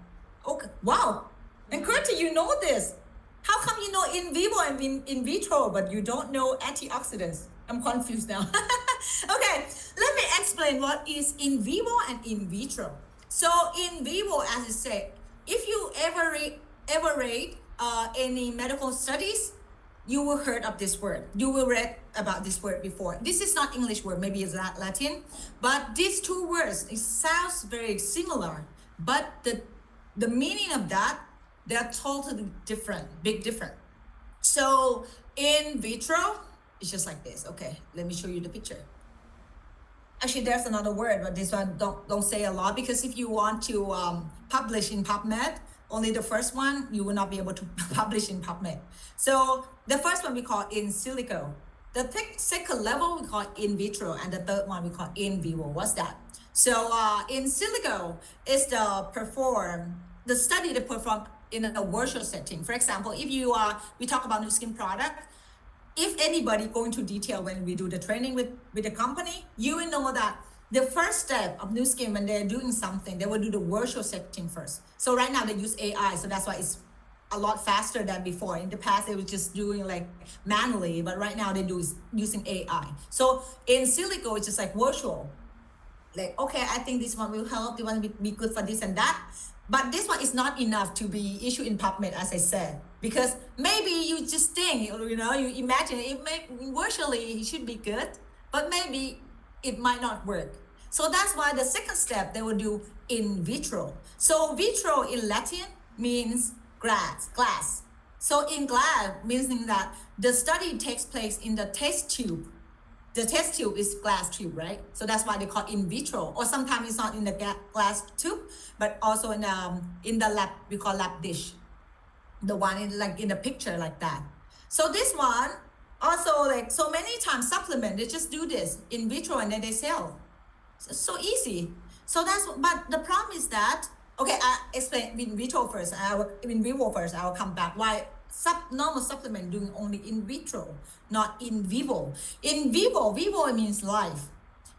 Okay, wow. And Kurti, you know this. How come you know in vivo and in vitro, but you don't know antioxidants? I'm confused now. Okay, let me explain what is in vivo and in vitro. So in vivo, as I say, if you ever read any medical studies, you will heard of this word. You will read about this word before. This is not English word, maybe it's Latin, but these two words, it sounds very similar, but the meaning of that, they're totally different, big different. So in vitro, it's just like this. Okay, let me show you the picture. Actually, there's another word, but this one don't say a lot because if you want to publish in PubMed, only the first one, you will not be able to publish in PubMed. So the first one we call in silico. The second level we call in vitro, and the third one we call in vivo. What's that? So in silico is the study that performed in a virtual setting. For example, if we talk about Nu Skin product, if anybody go into detail when we do the training with the company, you will know that the first step of Nu Skin when they're doing something, they will do the virtual setting first. So right now they use AI, so that's why it's a lot faster than before. In the past, they were just doing like manually, but right now they do is using AI. So in silico, it's just like virtual. Like, okay, I think this one will help. They want to be good for this and that. But this one is not enough to be issued in PubMed, as I said, because maybe you just think, you know, you imagine virtually it should be good, but maybe it might not work. So that's why the second step they will do in vitro. So vitro in Latin means glass. So in glass meaning that the study takes place in the test tube. The test tube is glass tube, right? So that's why they call it in vitro. Or sometimes it's not in the glass tube, but also in the lab, we call lab dish. The one in the picture like that. So this one also like so many times supplement, they just do this in vitro and then they sell. So easy. So but the problem is that, okay, I explain in vitro first. In vivo first, I will come back. Why normal supplement doing only in vitro, not in vivo. In vivo means life.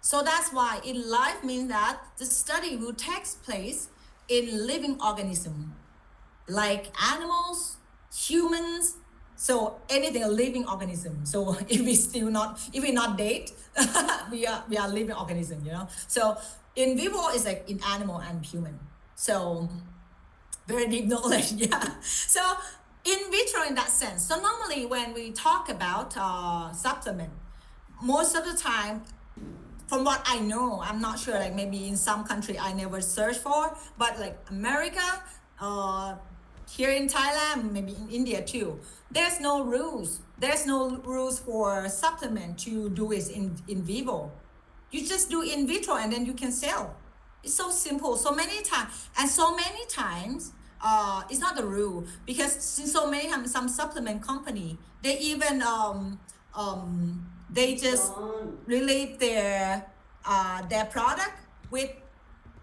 So that's why in life means that the study will take place in living organism, like animals, humans, so anything a living organism. So if we're not dead, we are living organism, you know. So in vivo is like in animal and human. So very deep knowledge, yeah. So in vitro in that sense. So normally when we talk about supplement, most of the time from what I know, I'm not sure, like maybe in some country I never searched for, but like America, here in Thailand, maybe in India too, there's no rules. There's no rules for supplement to do it in vivo. You just do in vitro and then you can sell. It's so simple. So many times, it's not the rule, because since so many times some supplement company, they even they just relate their product with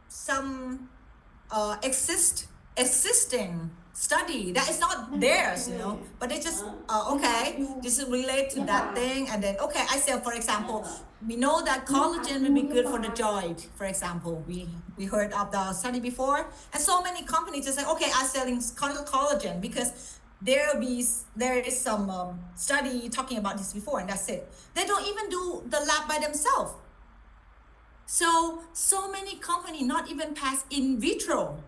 some existing study that is not theirs, you know, but they just okay, just relate to that thing, and then okay, I say, for example, we know that collagen will be good for the joint, for example. We heard of the study before, and so many companies just say, okay, I'm selling collagen because there is some study talking about this before, and that's it. They don't even do the lab by themselves. So many companies not even pass in vitro,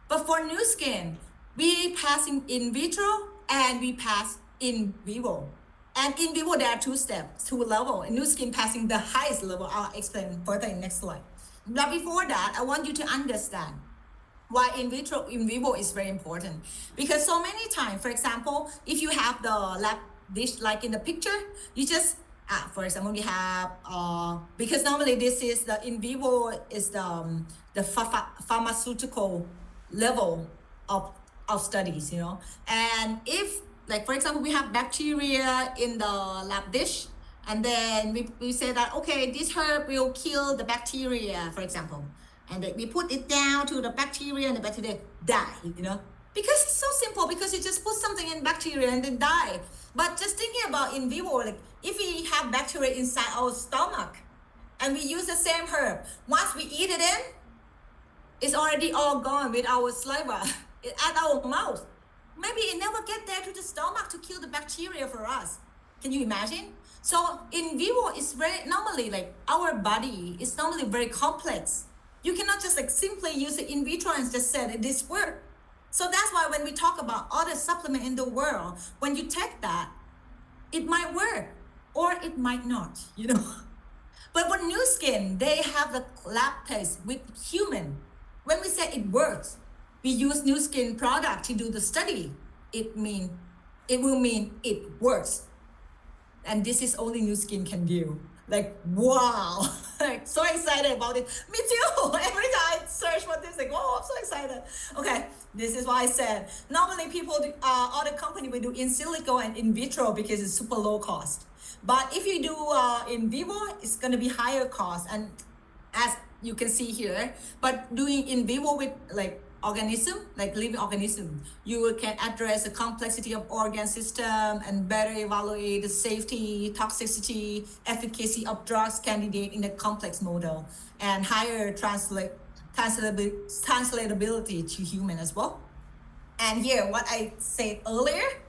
but for Nu Skin, we passing in vitro and we pass in vivo. And in vivo, there are two steps, two levels. And Nu Skin passing the highest level. I'll explain further in next slide. But before that, I want you to understand why in vivo is very important. Because so many times, for example, if you have the lab dish like in the picture, you just, for example, we have, because normally this is the in vivo is the pharmaceutical level of studies, you know. And if, like, for example, we have bacteria in the lab dish, and then we say that, okay, this herb will kill the bacteria, for example. And then we put it down to the bacteria and the bacteria die, you know. Because it's so simple, because you just put something in bacteria and then die. But just thinking about in vivo, like if we have bacteria inside our stomach and we use the same herb, once we eat it in, it's already all gone with our saliva at our mouth. Maybe it never get there to the stomach to kill the bacteria for us. Can you imagine? So in vivo is very, normally like our body is normally very complex. You cannot just like simply use it in vitro and just say that this works. So that's why when we talk about other supplement in the world, when you take that, it might work or it might not, you know. But with Nu Skin, they have the lab test with human. When we say it works, we use Nu Skin product to do the study. It will mean it works. And this is only Nu Skin can do. Like, wow, like so excited about it. Me too. Every time I search for this, like, oh, I'm so excited. Okay, this is why I said, normally people, other company will do in silico and in vitro because it's super low cost. But if you do in vivo, it's gonna be higher cost. And as you can see here, but doing in vivo with like organism, like living organism, you can address the complexity of organ system and better evaluate the safety, toxicity, efficacy of drugs candidate in a complex model, and higher translatability to human as well. And here, what I said earlier,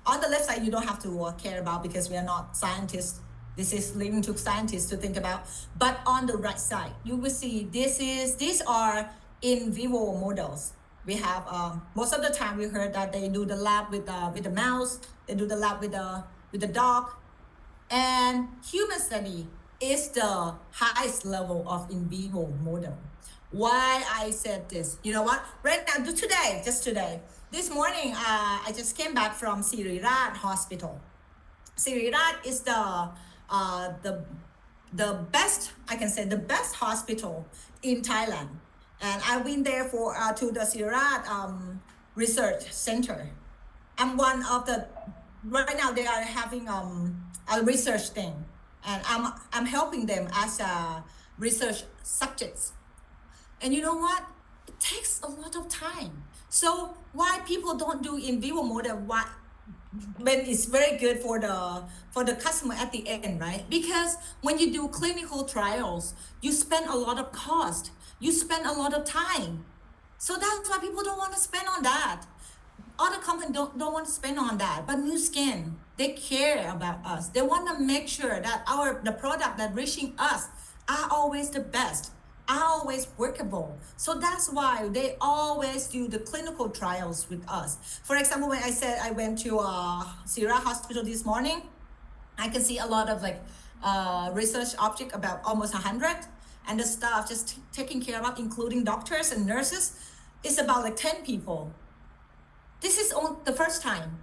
on the left side, you don't have to care about because we are not scientists. This is leaving to scientists to think about. But on the right side, you will see these are in vivo models. We have most of the time we heard that they do the lab with the mouse, they do the lab with the dog, and human study is the highest level of in vivo model. Why I said this? You know what? Right now, just today, this morning, I just came back from Siriraj Hospital. Siriraj is the best, I can say, the best hospital in Thailand. And I went there for to the Siriraj Research Center. I'm one of the, right now they are having a research thing, and I'm helping them as a research subjects. And you know what? It takes a lot of time. So why people don't do in vivo model? Why? When it's very good for the customer at the end, right? Because when you do clinical trials, you spend a lot of cost. You spend a lot of time. So that's why people don't want to spend on that. Other companies don't want to spend on that. But Nu Skin, they care about us. They want to make sure that the product that reaching us are always the best, are always workable. So that's why they always do the clinical trials with us. For example, when I said I went to Siriraj Hospital this morning, I can see a lot of like research object about almost 100, and the staff just taking care of, including doctors and nurses, is about like 10 people. This is the first time,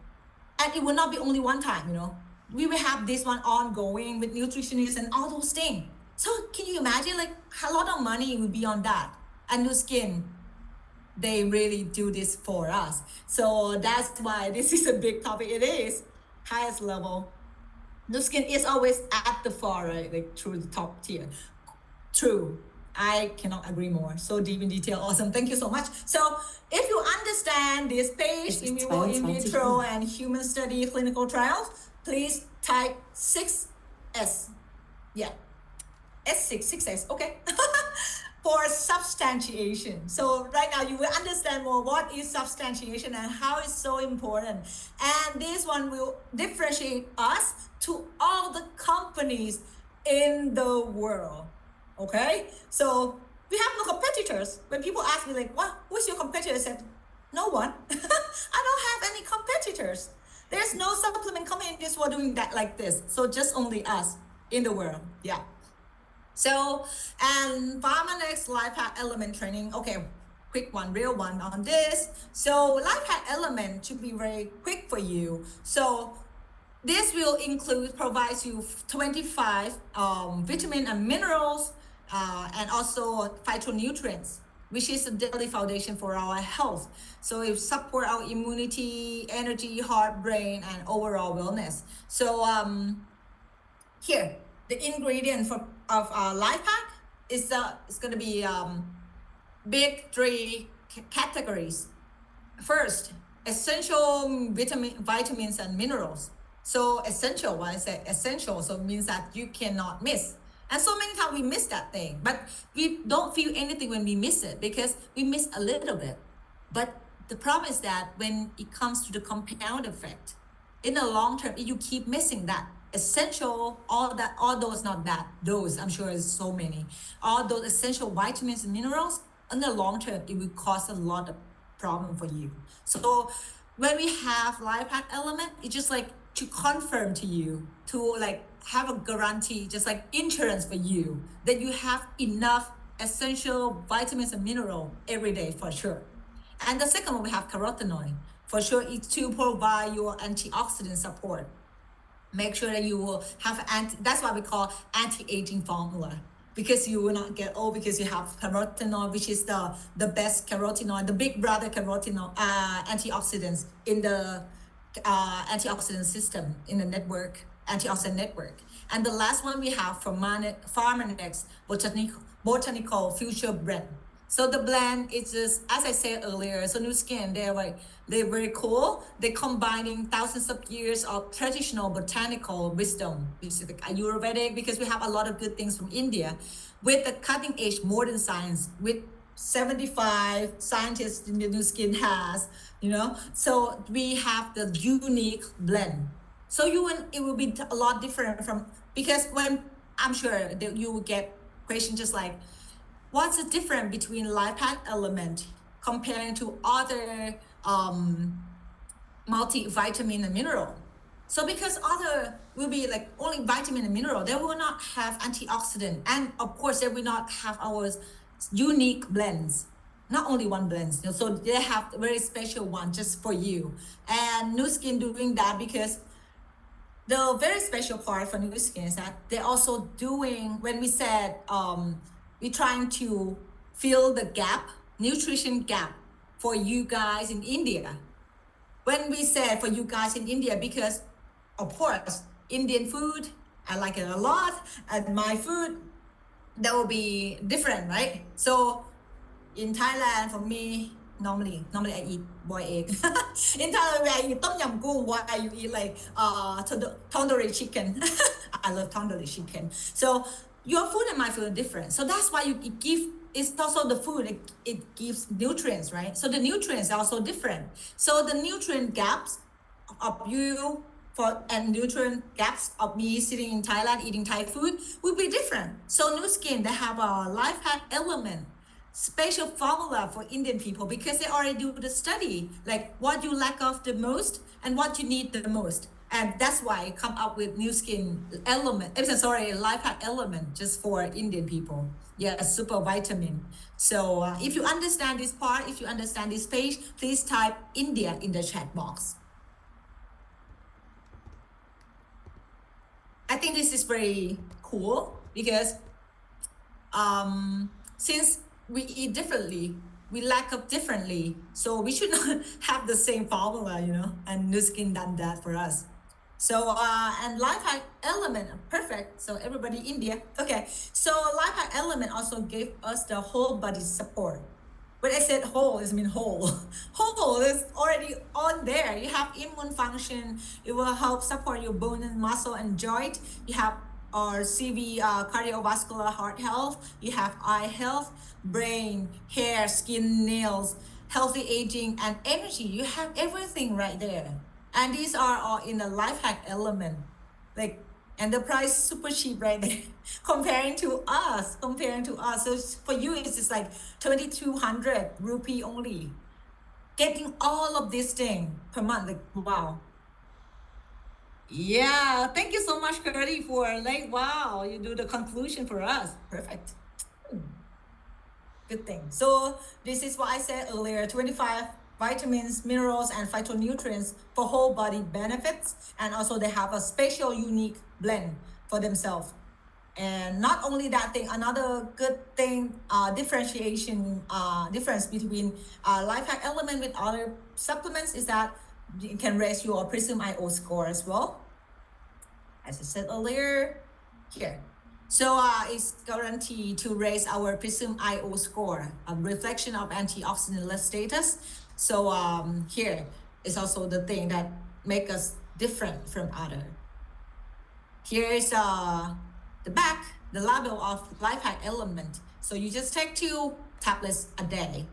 and it will not be only one time, you know. We will have this one ongoing with nutritionists and all those things. So can you imagine, like, a lot of money will be on that? And Nu Skin, they really do this for us. So that's why this is a big topic. It is highest level. Nu Skin is always at the far right, like through the top tier. True. I cannot agree more. So deep in detail. Awesome. Thank you so much. So if you understand this page, in vivo, in vitro, and human study clinical trials, please type 6S. Yeah. S6, 6S. Okay. For substantiation. So right now you will understand more what is substantiation and how it's so important. And this one will differentiate us to all the companies in the world. Okay, so we have no competitors. When people ask me like, who's your competitor? I said, no one. I don't have any competitors. There's no supplement company in this world doing that like this. So just only us in the world. Yeah. So, and Pharmanex LifePak Element training. Okay, quick one, real one on this. So LifePak Element should be very quick for you. So this will provides you 25 vitamin and minerals, and also phytonutrients, which is a daily foundation for our health. So it support our immunity, energy, heart, brain, and overall wellness. So here, the ingredient of LifePak is it's going to be big 3 categories. First, essential vitamins and minerals. So essential, why I say essential, so it means that you cannot miss. And so many times we miss that thing, but we don't feel anything when we miss it because we miss a little bit. But the problem is that when it comes to the compound effect, in the long term, if you keep missing that essential, all those, not that, those, I'm sure there's so many, all those essential vitamins and minerals, in the long term, it will cause a lot of problem for you. So when we have LifePak Element, it's just like to confirm to you, to like have a guarantee, just like insurance for you, that you have enough essential vitamins and mineral every day for sure. And the second one, we have carotenoid. For sure, it's to provide your antioxidant support. Make sure that you will have that's why we call anti-aging formula, because you will not get old, because you have carotenoid, which is the best carotenoid, the big brother carotenoid, antioxidants in the antioxidant system, in the network, antioxidant network. And the last one we have from Pharmanex Botanical Future Blend. So the blend is just, as I said earlier, so Nu Skin, they're very cool. They're combining thousands of years of traditional botanical wisdom, which is like Ayurvedic, because we have a lot of good things from India, with the cutting edge modern science, with 75 scientists in the Nu Skin has, you know. So we have the unique blend. So it will be a lot different from, because when I'm sure that you will get questions just like, what's the difference between LifePak Element comparing to other multivitamin and mineral? So because other will be like only vitamin and mineral, they will not have antioxidant, and of course they will not have our unique blends. Not only one blend, you know, so they have a very special one just for you. And Nu Skin doing that because the very special part for Nu Skin is that they're also doing, when we said we're trying to fill the gap, nutrition gap for you guys in India. When we said for you guys in India, because of course, Indian food, I like it a lot, and my food, that will be different, right? So in Thailand, for me, normally I eat boiled egg. In Thailand, I eat tom yum goong, why you eat like tandoori chicken. I love tandoori chicken. So your food and my food are different. So that's why it's also the food, it gives nutrients, right? So the nutrients are also different. So the nutrient gaps of you and nutrient gaps of me sitting in Thailand eating Thai food will be different. So Nu Skin, they have a LifePak Element special formula for Indian people, because they already do the study, like what you lack of the most and what you need the most. And that's why I come up with new skin element, LifePak element just for Indian people. Yeah, super vitamin. So if you understand this part, if you understand this page, please type India in the chat box. I think this is very cool because since we eat differently, we lack up differently, so we should not have the same formula, and Nu Skin done that for us. So, and LifePak Element, perfect. So everybody India. Okay, so LifePak Element also gave us the whole body support. When I said whole, it means whole. Whole is already on there. You have immune function. It will help support your bone and muscle and joint. You have our CV, cardiovascular, heart health. You have eye health, brain, hair, skin, nails, healthy aging, and energy. You have everything right there. And these are all in the LifePak Element. And the price super cheap right there. comparing to us. So for you, it's just like 2,200 rupee only. Getting all of this thing per month, wow. Yeah, thank you so much, Curry, for wow, you do the conclusion for us. Perfect. Good thing. So this is what I said earlier, 25 vitamins, minerals, and phytonutrients for whole body benefits. And also they have a special unique blend for themselves. And not only that thing, another good thing, difference between LifePak Element with other supplements is that you can raise your Prism IO score as well. As I said earlier, here. So it's guaranteed to raise our Prism IO score, a reflection of antioxidant status. So here is also the thing that make us different from other. Here's the back, the label of LifePak Element. So you just take 2 tablets a day.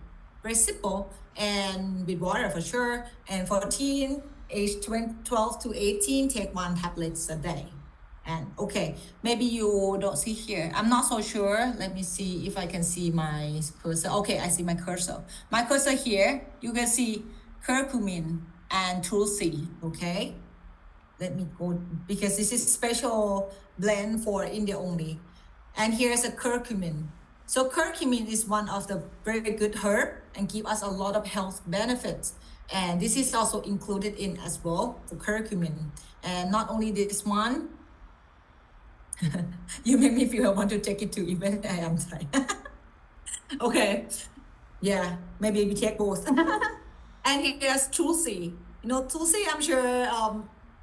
Very simple, and with water for sure. And for teen, age 12 to 18, take 1 tablet a day. And okay, maybe you don't see here. I'm not so sure. Let me see if I can see my cursor. Okay, I see my cursor. My cursor here, you can see curcumin and tulsi, okay? Let me go, because this is special blend for India only. And here's a curcumin. So curcumin is one of the very good herb and give us a lot of health benefits. And this is also included in as well, the curcumin. And not only this one, you make me feel I want to take it to even I am tired. Okay, yeah, maybe we take both. And here's tulsi. Tulsi, I'm sure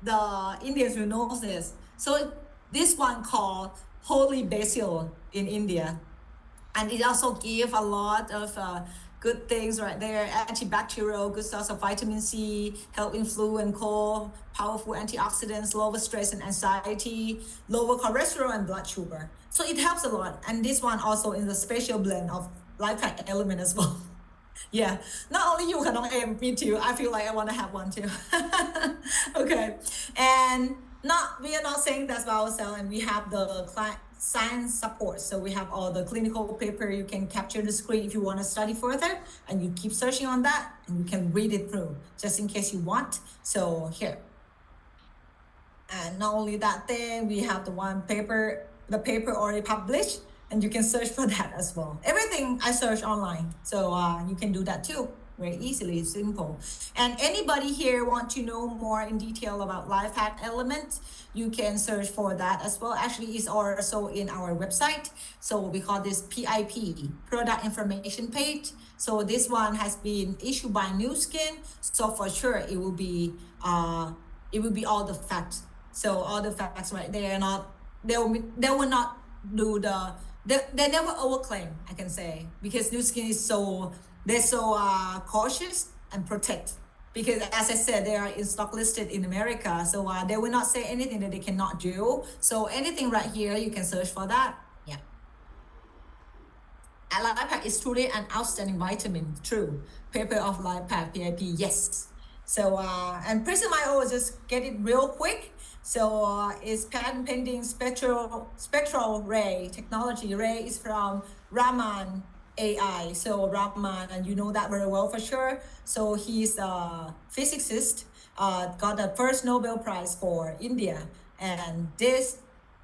the Indians will know this. So this one called holy basil in India. And it also gives a lot of good things right there, antibacterial, good source of vitamin C, help in flu and cold, powerful antioxidants, lower stress and anxiety, lower cholesterol and blood sugar. So it helps a lot. And this one also in the special blend of LifePak Element as well. Yeah, not only you, Kanong M, me too. I feel like I want to have one too. Okay, and we are not saying that's by ourselves, and we have the science support. So we have all the clinical paper. You can capture the screen if you want to study further, and you keep searching on that, and you can read it through just in case you want. So here, and not only that thing, we have the paper already published. And you can search for that as well. Everything I search online. So you can do that too. Very easily, simple. And anybody here want to know more in detail about LifePak Elements, you can search for that as well. Actually, it's also in our website. So we call this PIP, Product Information Page. So this one has been issued by Nu Skin. So for sure, it will be all the facts. So all the facts right there. They will not do they never overclaim, I can say, because Nu Skin is so cautious and protect. Because as I said, they are in stock listed in America, so they will not say anything that they cannot do. So anything right here, you can search for that. Yeah. And LifePak is truly an outstanding vitamin. True. Paper of LifePak, PIP, yes. So and Prism IO, just get it real quick. So it's patent pending spectral ray technology. Ray is from Raman AI. So Raman, and you know that very well for sure. So he's a physicist got the first Nobel Prize for India, and this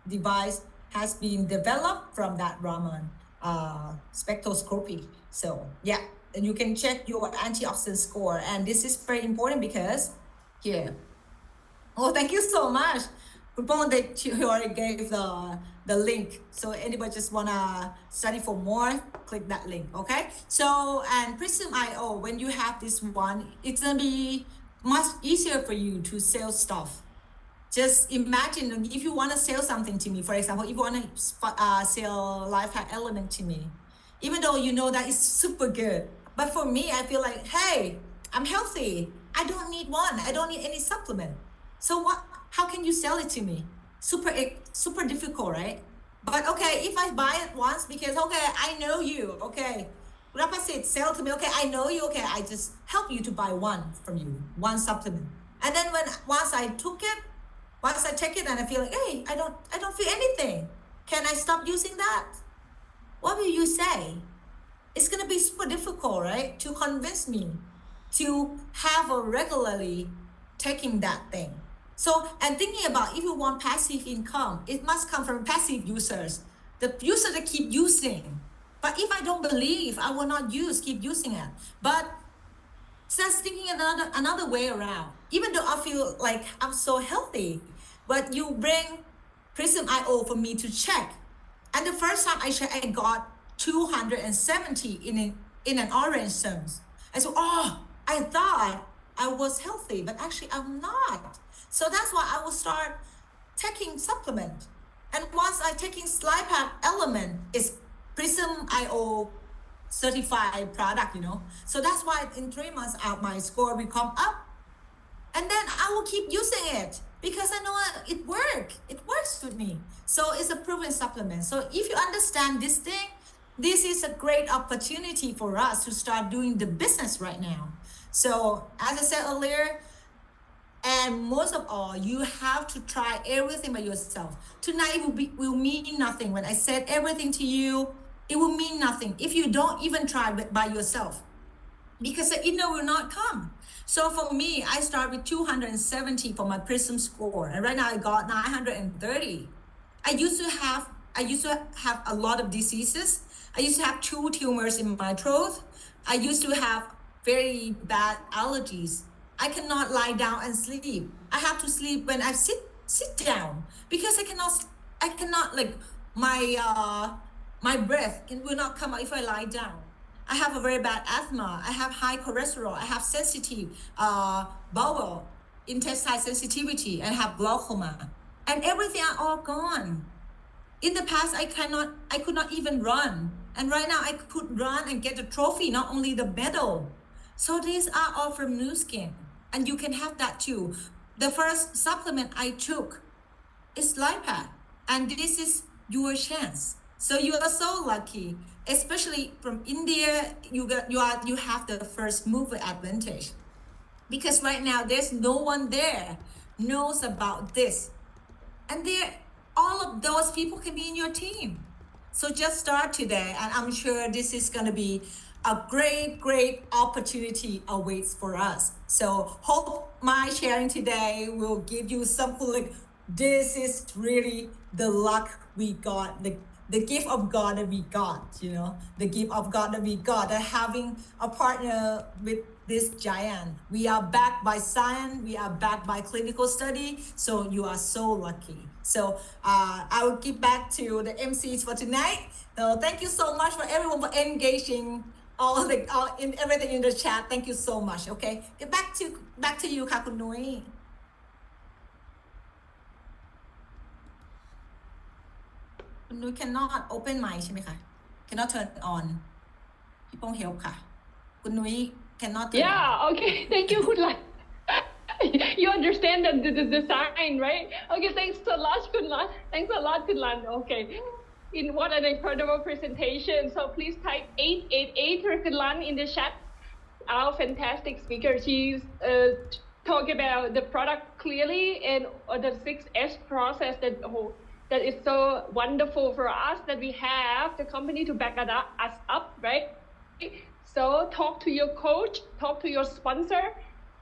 device has been developed from that Raman spectroscopy. So yeah, and you can check your antioxidant score, and this is very important because here. Oh, thank you so much. Kupon that you already gave the link. So anybody just wanna study for more, click that link, okay? So, and Prism.io, when you have this one, it's gonna be much easier for you to sell stuff. Just imagine if you wanna sell something to me, for example, if you wanna sell LifePak Element to me, even though you know that it's super good, but for me, I feel like, hey, I'm healthy. I don't need one. I don't need any supplement. So how can you sell it to me? Super difficult, right? But okay, if I buy it once because, okay, I know you, okay. Rapasit, sell to me, okay, I know you, okay, I just help you to buy one from you, one supplement. And then once I take it and I feel like, hey, I don't feel anything. Can I stop using that? What will you say? It's gonna be super difficult, right? To convince me to have a regularly taking that thing. So, and thinking about if you want passive income, it must come from passive users, the users that keep using. But if I don't believe, I will not keep using it. But just thinking another way around, even though I feel like I'm so healthy, but you bring Prism.io for me to check. And the first time I checked, I got 270 in an orange sense. I said, oh, I thought I was healthy, but actually I'm not. So that's why I will start taking supplement. And once I taking LifePak Element, it's Prism.io certified product, you know. So that's why in 3 months my score will come up. And then I will keep using it because I know it works with me. So it's a proven supplement. So if you understand this thing, this is a great opportunity for us to start doing the business right now. So as I said earlier, and most of all, you have to try everything by yourself. Tonight will mean nothing. When I said everything to you, it will mean nothing if you don't even try by yourself, because the inner will not come. So for me, I start with 270 for my Prism score, and right now I got 930. I used to have a lot of diseases. I used to have 2 tumors in my throat. I used to have very bad allergies. I cannot lie down and sleep. I have to sleep when I sit down because I cannot like my breath will not come out if I lie down. I have a very bad asthma. I have high cholesterol. I have sensitive bowel, intestine sensitivity, and have glaucoma. And everything are all gone. In the past, I could not even run. And right now I could run and get a trophy, not only the medal. So these are all from Nu Skin. And you can have that too. The first supplement I took is LifePak, and this is your chance. So you are so lucky, especially from India. You have the first mover advantage, because right now there's no one there knows about this, and all of those people can be in your team. So just start today, and I'm sure this is gonna be a great opportunity awaits for us. So hope my sharing today will give you something like, this is really the luck we got, the gift of God that we got, you know, the gift of God that we got, that having a partner with this giant. We are backed by science, we are backed by clinical study, so you are so lucky. So I will give back to the MCs for tonight. So thank you so much for everyone for engaging all in everything in the chat. Thank you so much. Okay, get back to you, ค่ะ คุณนุ้ย คุณนุ้ย cannot open mic ใช่ไหมคะ cannot turn on พี่โป้ง help ค่ะ คุณนุ้ย cannot turn yeah on. Okay, thank you, Kun Lan. You understand the design, right? Okay, thanks a lot, Kun Lan. Thanks a lot, Kun Lan. Okay. In what an incredible presentation. So please type 888 for Kun Lan in the chat. Our fantastic speaker. She's talk about the product clearly and the 6S process that is so wonderful for us, that we have the company to back us up, right? So talk to your coach, talk to your sponsor,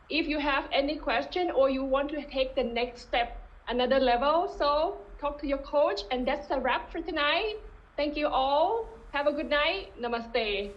if you have any question or you want to take the next step, another level, so talk to your coach. And that's a wrap for tonight. Thank you all. Have a good night. Namaste.